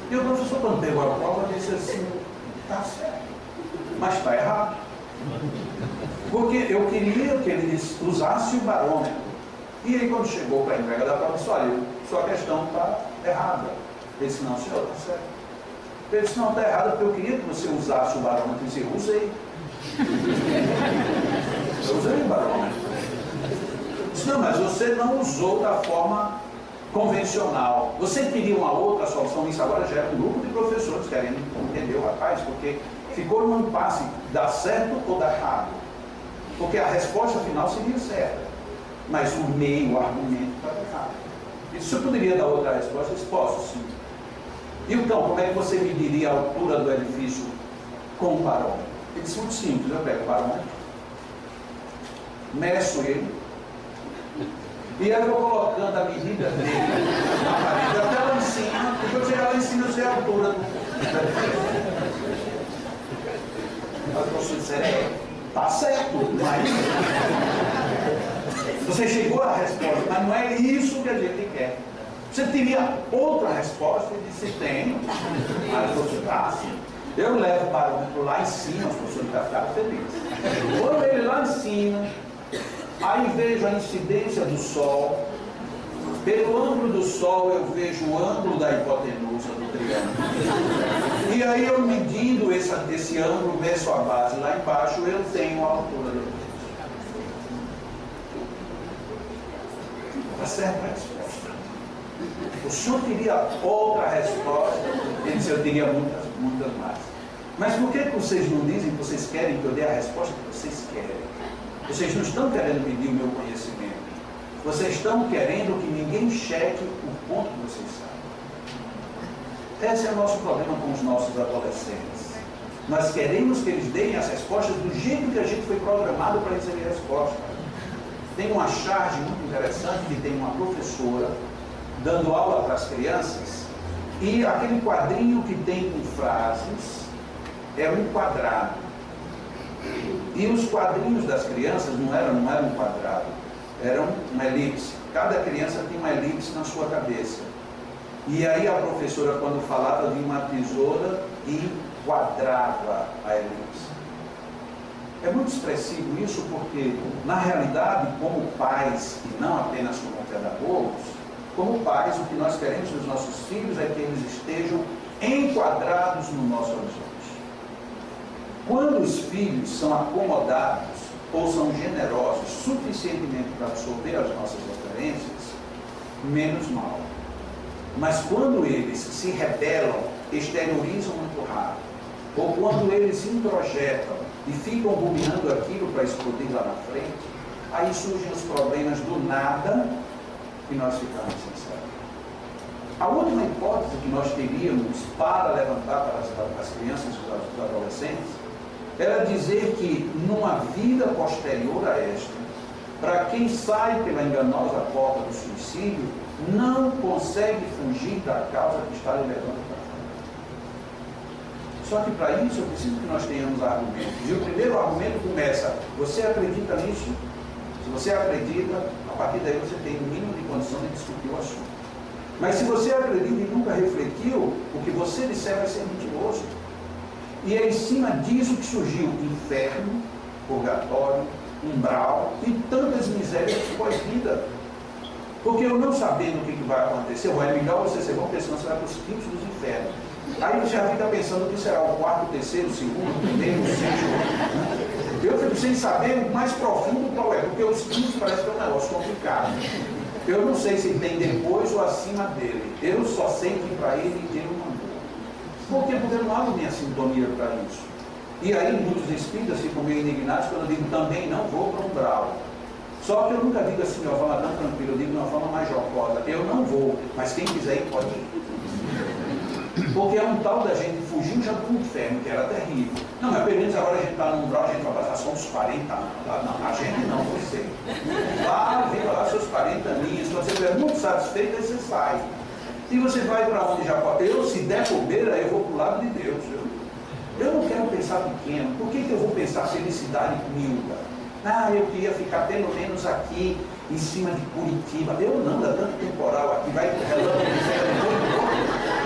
E o professor, quando pegou a prova, disse assim, está certo, mas está errado. Porque eu queria que ele usasse o barômetro. E aí, quando chegou para a entrega da prova, disse, olha, sua questão está errada. Ele disse, não, senhor, está certo. Ele disse, não, está errado, porque eu queria que você usasse o barômetro. Ele disse, eu usei. Eu usei o barômetro. disse, não, mas você não usou da forma convencional. Você queria uma outra solução? Isso agora já é um grupo de professores querendo entender o rapaz, porque ficou num impasse, dá certo ou dá errado? Porque a resposta final seria certa, mas o meio, o argumento estava errado. E se eu poderia dar outra resposta, eu disse, posso sim. E então, como é que você mediria a altura do edifício com o parâmetro? Ele disse, muito simples, eu pego o parâmetro, meço ele, e aí eu vou colocando a medida dele na parede até lá em cima, e quando chegar lá em cima eu sei a altura do edifício. Mas o professor disse, tá certo, mas você chegou à resposta, mas não é isso que a gente quer. Você teria outra resposta? Ele disse, tenho. Aí o professor disse, assim, eu levo o parâmetro lá em cima, os professores vão ficar felizes. Quando ele lá em cima, aí vejo a incidência do Sol. Pelo ângulo do Sol eu vejo o ângulo da hipotenusa do triângulo. E aí eu medindo esse ângulo, meço a base lá embaixo, eu tenho a altura do edifício. Está certo a resposta. O senhor teria outra resposta? Ele disse, eu teria muitas mais. Mas por que vocês não dizem que vocês querem que eu dê a resposta que vocês querem? Vocês não estão querendo medir o meu conhecimento. Vocês estão querendo que ninguém cheque o ponto que vocês sabem. Esse é o nosso problema com os nossos adolescentes. Nós queremos que eles deem as respostas do jeito que a gente foi programado para receber a resposta. Tem uma charge muito interessante que tem uma professora dando aula para as crianças e aquele quadrinho que tem com frases é um quadrado. E os quadrinhos das crianças não eram um quadrado, eram uma elipse. Cada criança tem uma elipse na sua cabeça. E aí a professora, quando falava, vinha uma tesoura e quadrava a elipse. É muito expressivo isso porque, na realidade, como pais, e não apenas como pedagogos, como pais, o que nós queremos dos nossos filhos é que eles estejam enquadrados no nosso horizonte. Quando os filhos são acomodados ou são generosos suficientemente para absorver as nossas referências, menos mal. Mas quando eles se rebelam, exteriorizam muito rápido, ou quando eles introjetam e ficam ruminando aquilo para explodir lá na frente, aí surgem os problemas do nada e nós ficamos sem saber. A última hipótese que nós teríamos para levantar para as crianças e os adolescentes era dizer que numa vida posterior a esta, para quem sai pela enganosa porta do suicídio, não consegue fugir da causa que está lhe levando para frente. Só que para isso eu preciso que nós tenhamos argumentos. E o primeiro argumento começa, você acredita nisso? Se você acredita, a partir daí você tem o mínimo de condição de discutir o assunto. Mas se você acredita e nunca refletiu, o que você disser vai ser mentiroso. E é em cima disso que surgiu inferno, purgatório, umbral e tantas misérias pós-vida. Porque eu não sabendo o que vai acontecer, é melhor você ser bom, porque senão você vai para os quintos dos infernos. Aí você já fica pensando que será o quarto, terceiro, segundo, primeiro, sexto. Eu fico sem saber o mais profundo qual é, porque os quintos parece que é um negócio complicado. Eu não sei se tem depois ou acima dele. Eu só sei que para ele mandou. Por quê? Porque eu não abro minha sintonia para isso. E aí muitos espíritas ficam meio indignados quando eu digo também não vou para um umbral. Só que eu nunca digo assim de uma forma tão tranquila, eu digo de uma forma mais jocosa. Eu não vou, mas quem quiser ir pode ir. Porque é um tal da gente fugiu já do inferno, que era terrível. Não, mas pelo menos agora a gente está no umbral, a gente vai passar só uns 40 anos. Não, a gente não, você. Lá, viva lá seus 40 aninhos, se você estiver muito satisfeito, aí você sai. E você vai para onde já pode. Eu, se der bobeira, eu vou para o lado de Deus. Eu não quero pensar pequeno. Por que eu vou pensar felicidade miúda? Eu queria ficar pelo menos aqui, em cima de Curitiba. Eu não, dá tanto temporal aqui, vai relando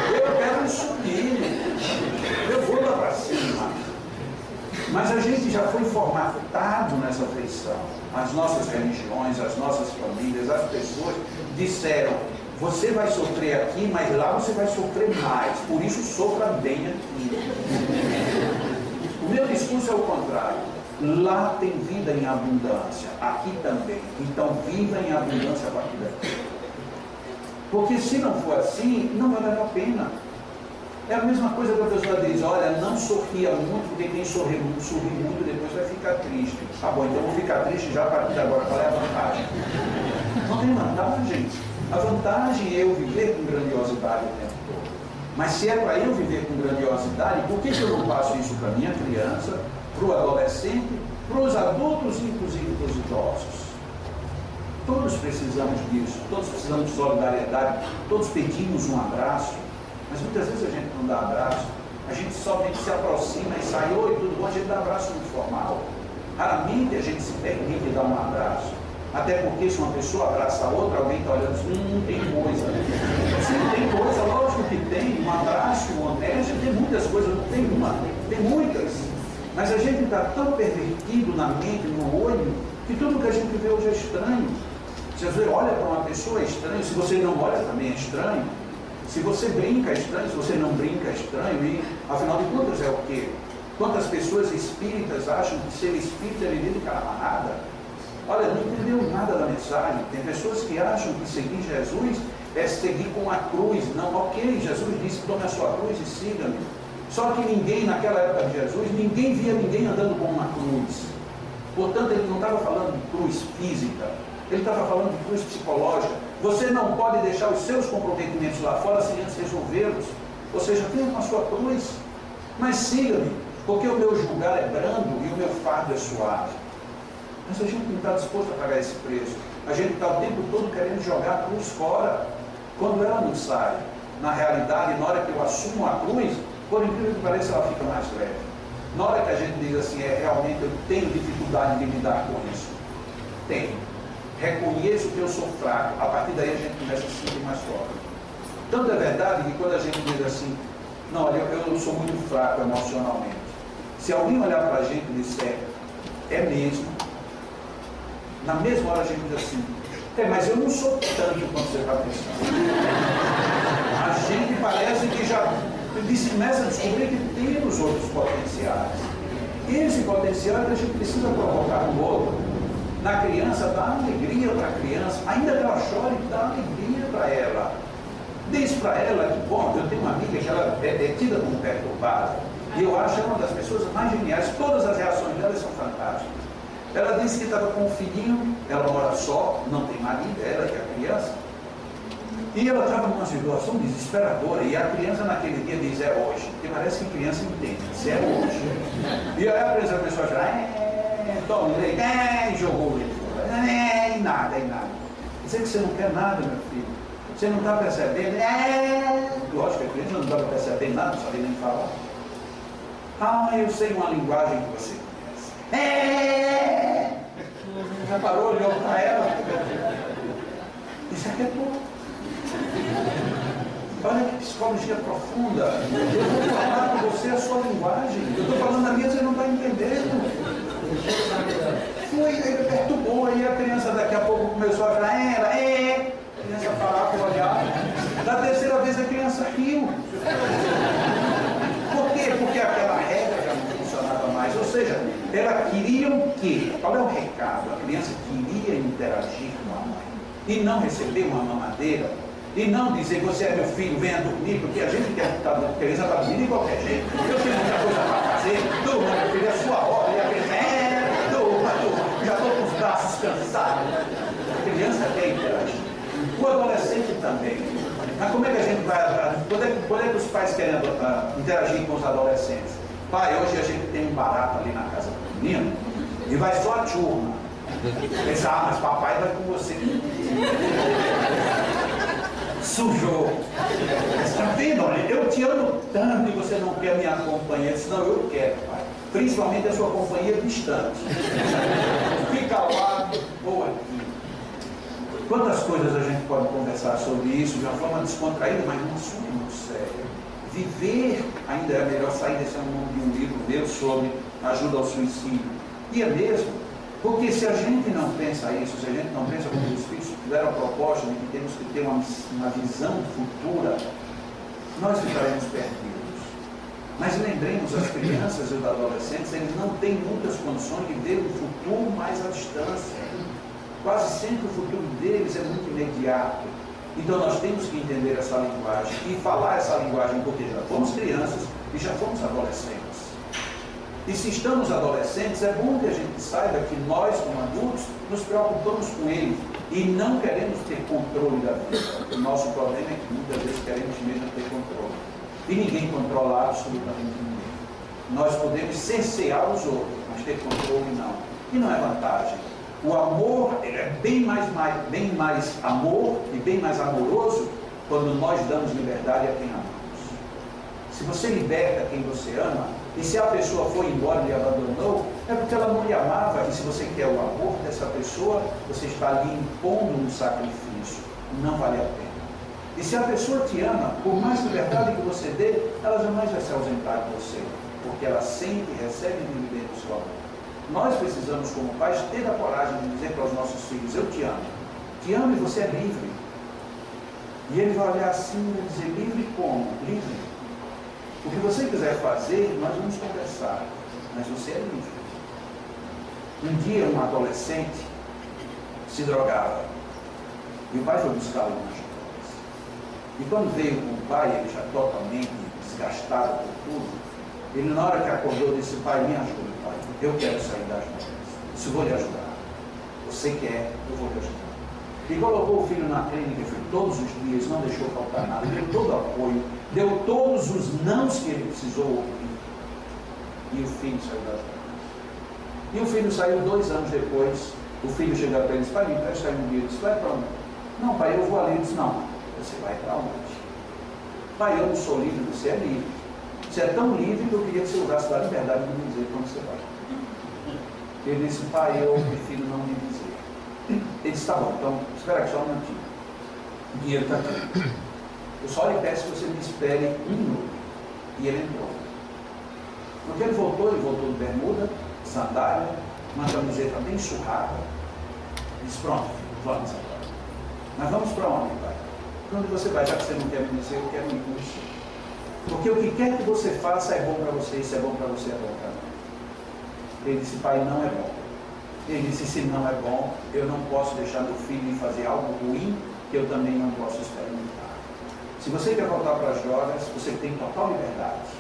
eu quero subir. Eu vou lá para cima. Mas a gente já foi formatado nessa feição. As nossas religiões, as nossas famílias, as pessoas disseram: você vai sofrer aqui, mas lá você vai sofrer mais. Por isso, sofra bem aqui. O meu discurso é o contrário. Lá tem vida em abundância, aqui também. Então viva em abundância a partir daqui. Porque se não for assim, não vai valer a pena. É a mesma coisa que a pessoa diz, olha, não sorria muito, porque quem sorri muito depois vai ficar triste. Tá bom, então eu vou ficar triste já a partir de agora. Qual é a vantagem? Não tem vantagem. A vantagem é eu viver com grandiosidade o tempo todo. Mas se é para eu viver com grandiosidade, por que eu não faço isso para a minha criança, para o adolescente, para os adultos e inclusive para os idosos? Todos precisamos disso, todos precisamos de solidariedade, todos pedimos um abraço, mas muitas vezes a gente não dá abraço, a gente somente se aproxima e sai, oi, tudo bom, a gente dá abraço muito formal. Raramente a gente se permite dar um abraço, até porque se uma pessoa abraça a outra, alguém está olhando assim, tem coisa. Sim, tem coisa, lógico que tem, um abraço, um honesto, tem muitas coisas, não tem uma, tem muitas. Mas a gente está tão pervertido na mente, no olho, que tudo que a gente vê hoje é estranho. Se você olha para uma pessoa é estranho, se você não olha também é estranho. Se você brinca é estranho, se você não brinca é estranho. E afinal de contas é o quê? Quantas pessoas espíritas acham que ser espírita é viver de camarada? Olha, não entendeu nada da mensagem. Tem pessoas que acham que seguir Jesus é seguir com a cruz. Não, ok, Jesus disse, tome a sua cruz e siga-me. Só que ninguém, naquela época de Jesus, ninguém via ninguém andando com uma cruz. Portanto, ele não estava falando de cruz física, ele estava falando de cruz psicológica. Você não pode deixar os seus comprometimentos lá fora sem antes resolvê-los. Ou seja, tenha com a sua cruz, mas siga-me, porque o meu jugo é brando e o meu fardo é suave. Mas a gente não está disposto a pagar esse preço. A gente está o tempo todo querendo jogar a cruz fora, quando ela não sai. Na realidade, na hora que eu assumo a cruz, por incrível que pareça, ela fica mais leve. Na hora que a gente diz assim, realmente eu tenho dificuldade de lidar com isso. Tenho. Reconheço que eu sou fraco. A partir daí a gente começa a se sentir mais forte. Tanto é verdade que quando a gente diz assim, não, olha, eu sou muito fraco emocionalmente. Se alguém olhar para a gente e disser, é mesmo, na mesma hora a gente diz assim, mas eu não sou tanto quanto você está pensando. A gente parece que já começa a descobrir que temos outros potenciais. E esse potencial que a gente precisa provocar no outro. Na criança, dá alegria para a criança, ainda que ela chore, dá alegria para ela. Diz para ela que, bom, eu tenho uma amiga que ela é tida como perturbada, e eu acho ela uma das pessoas mais geniais, todas as reações dela são fantásticas. Ela disse que estava com um filhinho, ela mora só, não tem marido, ela que é a criança, e ela estava numa situação desesperadora, e a criança naquele dia diz, é hoje, porque parece que criança entende, se é hoje. E aí a pessoa já, toma o leite, jogou o leite, e nada. Dizer que você não quer nada, meu filho, você não está percebendo, lógico que a criança não estava percebendo nada, não sabia nem falar. Eu sei uma linguagem que você conhece. Já parou, olhou para ela, isso aqui é tudo. Olha que psicologia profunda. Eu vou falar com você a sua linguagem. Eu estou falando a minha, você não está entendendo. Ele perturbou, aí a criança daqui a pouco começou a falar, a criança parava, olhava. Da terceira vez a criança riu. Por quê? Porque aquela regra já não funcionava mais. Ou seja, ela queria o quê? Qual é o recado? A criança queria interagir com a mãe e não receber uma mamadeira. E não dizer, você é meu filho, venha dormir, porque a gente quer estar a criança para dormir de qualquer jeito. Eu tenho muita coisa para fazer, durma, meu filho, é sua hora. E a criança, durma, já estou com os braços cansados. A criança quer interagir. O adolescente também. Mas como é que a gente vai, quando é que os pais querem interagir com os adolescentes? Pai, hoje a gente tem um barato ali na casa do menino, e vai só a turma. Pensa, mas papai vai com você. Sujou. Está vendo? Olha, eu te amo tanto e você não quer minha companhia. Senão eu quero, pai. Principalmente a sua companhia distante. Fica lá ou aqui. Quantas coisas a gente pode conversar sobre isso de uma forma descontraída, mas num assunto muito sério. Viver ainda é melhor. Sair desse mundo de um livro meu sobre ajuda ao suicídio. E é mesmo. Porque se a gente não pensa isso, se a gente não pensa como os Espíritos tiveram a proposta de que temos que ter uma visão futura, nós ficaremos perdidos. Mas lembremos, as crianças e os adolescentes, eles não têm muitas condições de ver o futuro mais à distância. Quase sempre o futuro deles é muito imediato. Então nós temos que entender essa linguagem e falar essa linguagem, porque já fomos crianças e já fomos adolescentes. E se estamos adolescentes, é bom que a gente saiba que nós, como adultos, nos preocupamos com eles e não queremos ter controle da vida. O nosso problema é que muitas vezes queremos mesmo ter controle. E ninguém controla absolutamente ninguém. Nós podemos cercear os outros, mas ter controle não. E não é vantagem. O amor é bem mais amor e bem mais amoroso quando nós damos liberdade a quem amamos. Se você liberta quem você ama, e se a pessoa foi embora e lhe abandonou, é porque ela não lhe amava. E se você quer o amor dessa pessoa, você está lhe impondo um sacrifício. Não vale a pena. E se a pessoa te ama, por mais liberdade que você dê, ela jamais vai se ausentar de você, porque ela sente e recebe de viver o seu amor. Nós precisamos, como pais, ter a coragem de dizer para os nossos filhos: eu te amo. Te amo e você é livre. E ele vai olhar assim e vai dizer: livre como? Livre. O que você quiser fazer, nós vamos conversar, mas você é livre. Um dia, um adolescente se drogava e o pai foi buscá-lo nas drogas. E quando veio com o pai, ele já totalmente desgastado por tudo, ele, na hora que acordou, disse: pai, me ajuda, pai, eu quero sair das drogas, isso vou lhe ajudar. Você quer, eu vou lhe ajudar. E colocou o filho na clínica, foi todos os dias, não deixou faltar nada, deu todo o apoio, deu todos os nãos que ele precisou ouvir. E o filho saiu das drogas. E o filho saiu 2 anos depois. O filho chegou para ele e disse: pai, me empresta aí um dia. Ele disse: vai para onde? Não, pai, eu vou ali. Ele disse: não, você vai para onde? Pai, eu não sou livre, você é livre. Você é tão livre que eu queria que você usasse da liberdade de me dizer para onde você vai. Ele disse: pai, eu prefiro não me dizer. Ele disse: tá bom, então espera aqui só um minutinho. O dinheiro está aqui. Eu só lhe peço que você me espere 1 minuto. E ele entrou. Quando ele voltou de bermuda, sandália, uma camiseta bem surrada. Disse: pronto, vamos agora. Mas vamos para onde, pai? Para onde você vai? Já que você não quer me dizer, eu quero ir com você. Porque o que quer que você faça é bom para você, isso é bom para você, é bom para mim. Ele disse: pai, não é bom. Ele disse: se não é bom, eu não posso deixar meu filho fazer algo ruim que eu também não posso experimentar. Se você quer voltar para as drogas, você tem total liberdade.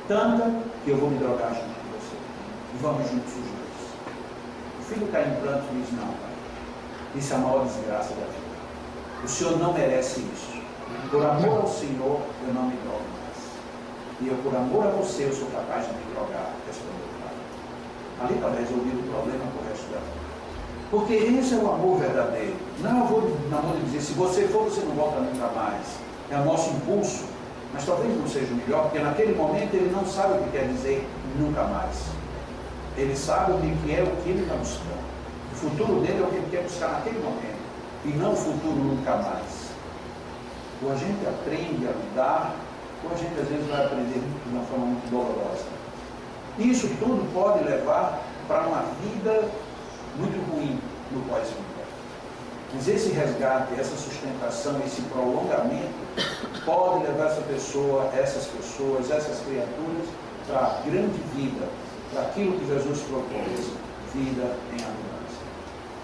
Tanta que eu vou me drogar junto com você. E vamos juntos os dois. O filho cai em pranto e diz: não, pai, isso é a maior desgraça da vida. O senhor não merece isso. Por amor ao Senhor, eu não me drogo mais. E eu, por amor a você, eu sou capaz de me drogar, respondeu o pai. Ali está resolvido o problema com o resto da vida. Porque esse é o amor verdadeiro. Não é o amor de dizer: se você for, você não volta nunca mais. É o nosso impulso. Mas talvez não seja o melhor, porque naquele momento ele não sabe o que quer dizer nunca mais. Ele sabe o que é o que ele está buscando. O futuro dele é o que ele quer buscar naquele momento. E não o futuro nunca mais. Ou a gente aprende a lidar, ou a gente às vezes vai aprender de uma forma muito dolorosa. Isso tudo pode levar para uma vida muito ruim no pós-vida. Mas esse resgate, essa sustentação, esse prolongamento pode levar essa pessoa, essas pessoas, essas criaturas para a grande vida, para aquilo que Jesus propôs, vida em abundância.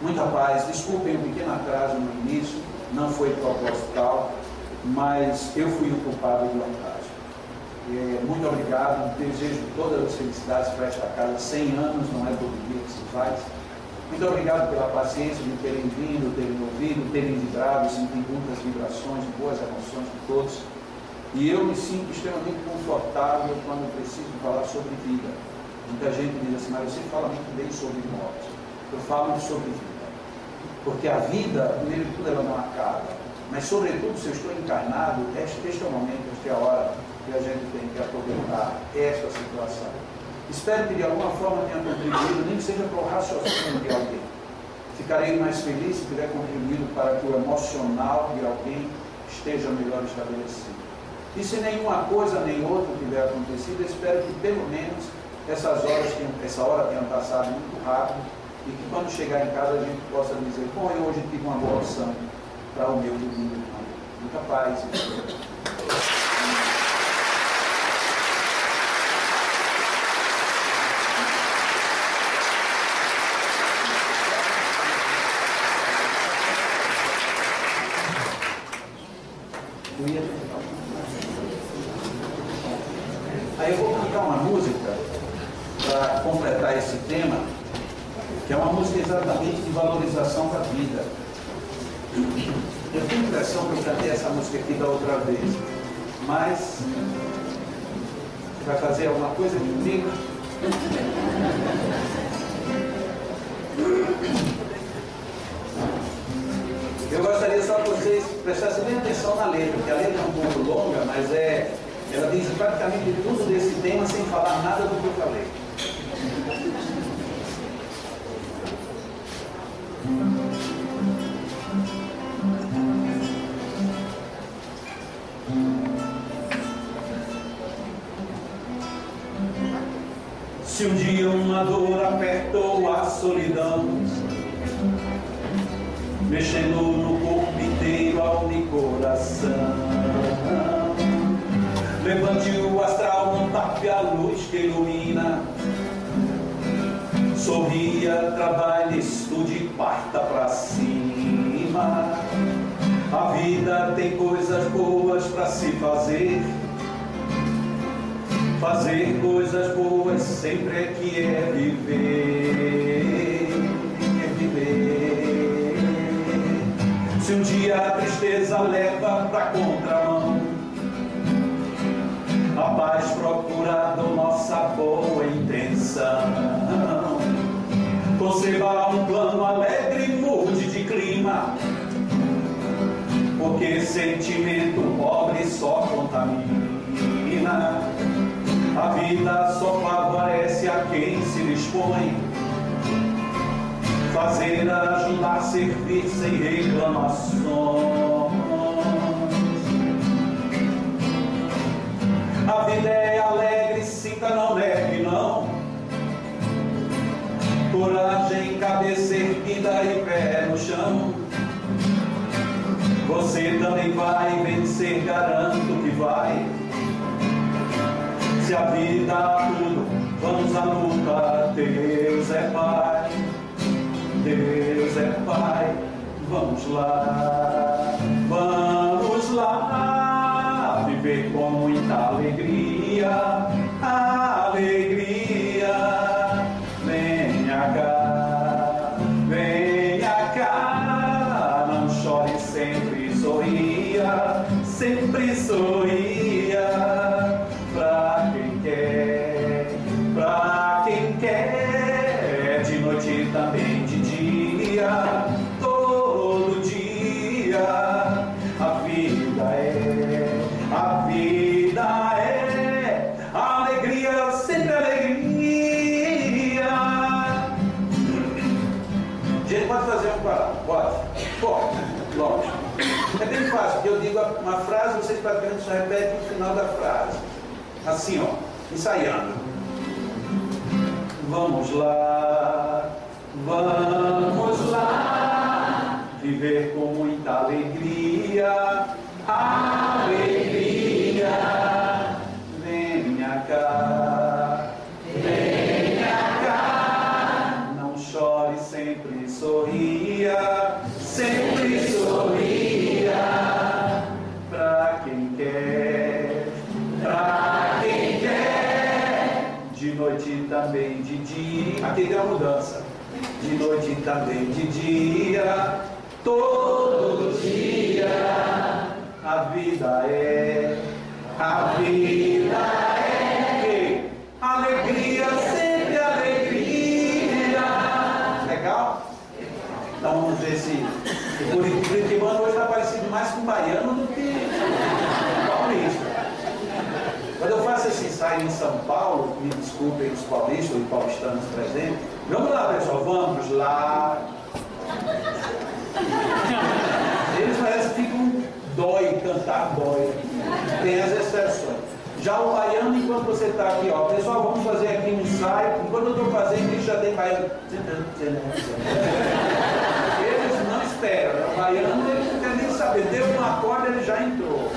Muita paz. Desculpem o pequeno atraso no início, não foi proposital, mas eu fui o culpado do atraso. Muito obrigado, desejo todas as felicidades para esta casa. 100 anos, não é todo dia que se faz. Muito obrigado pela paciência de terem vindo, terem ouvido, terem vibrado, sentindo muitas vibrações, boas emoções de todos. E eu me sinto extremamente confortável quando preciso falar sobre vida. Muita gente diz assim: mas você fala muito bem sobre morte. Eu falo sobre vida. Porque a vida, primeiro de tudo, ela não acaba. Mas, sobretudo, se eu estou encarnado, este é o momento, esta é a hora que a gente tem que aproveitar esta situação. Espero que de alguma forma tenha contribuído, nem que seja para o raciocínio de alguém. Ficarei mais feliz se tiver contribuído para que o emocional de alguém esteja melhor estabelecido. E se nenhuma coisa nem outra tiver acontecido, espero que pelo menos essa hora tenha passado muito rápido e que quando chegar em casa a gente possa dizer: bom, eu hoje tive uma boa opção para o meu domingo. Muita paz. exatamente de valorização da vida. Eu tenho a impressão que eu cantei essa música aqui da outra vez, mas você vai fazer alguma coisa comigo? Eu gostaria só que vocês prestassem bem atenção na letra, porque a letra é um pouco longa, mas ela diz praticamente tudo desse tema sem falar nada do que eu falei. Se um dia uma dor apertou a solidão, mexendo no corpo inteiro, alma e coração, levante o astral, não tape a luz que ilumina. Sorria, trabalhe, estude, parta pra cima. A vida tem coisas boas pra se fazer. Fazer coisas boas sempre é que é viver. É viver. Se um dia a tristeza leva pra contramão, a paz procurada, nossa boa intenção. Conceba um plano alegre, mude de clima, porque sentimento pobre só contamina. A vida só favorece a quem se dispõe. Fazer, ajudar, servir sem reclamações. A vida é alegre, sinta, não negue, não. Coragem, cabeça erguida e pé no chão. Você também vai vencer, garanto que vai. Se a vida dá tudo, vamos à luta. Deus é Pai, Deus é Pai. Vamos lá, vamos lá, viver com muita alegria, alegria. Venha cá, não chore, sempre sorria, sempre sorria. Pra quem quer, de noite e também de dia, todo dia. A vida é alegria, sempre alegria. A gente pode fazer um parado, pode? Pode, lógico. É bem fácil, porque eu digo uma frase, vocês praticamente só repetem o final da frase. Assim, ó, ensaiando. Vamos lá, viver com muita alegria, alegria. Venha cá, não chore, sempre sorria, sempre sorria. Pra quem quer, de noite e também de dia. Aqui tem uma mudança. De noite e também de dia, todo dia. A vida é alegria, sempre alegria. Legal? Então vamos ver se o curitibano hoje está parecido mais com baiano do que paulista. Quando eu faço esse ensaio em São Paulo, me desculpem os paulistas e paulistanos presentes. Vamos lá, pessoal, vamos lá. Eles parecem que ficam dói, cantar dói. Tem as exceções. Já o baiano, enquanto você está aqui, ó, pessoal, vamos fazer aqui um ensaio. Enquanto eu estou fazendo, ele já tem baiano. Eles não esperam. O baiano, ele não quer nem saber. Deu uma corda, ele já entrou.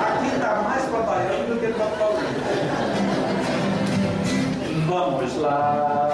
Aqui está mais para baiano do que para paulista. Vamos lá.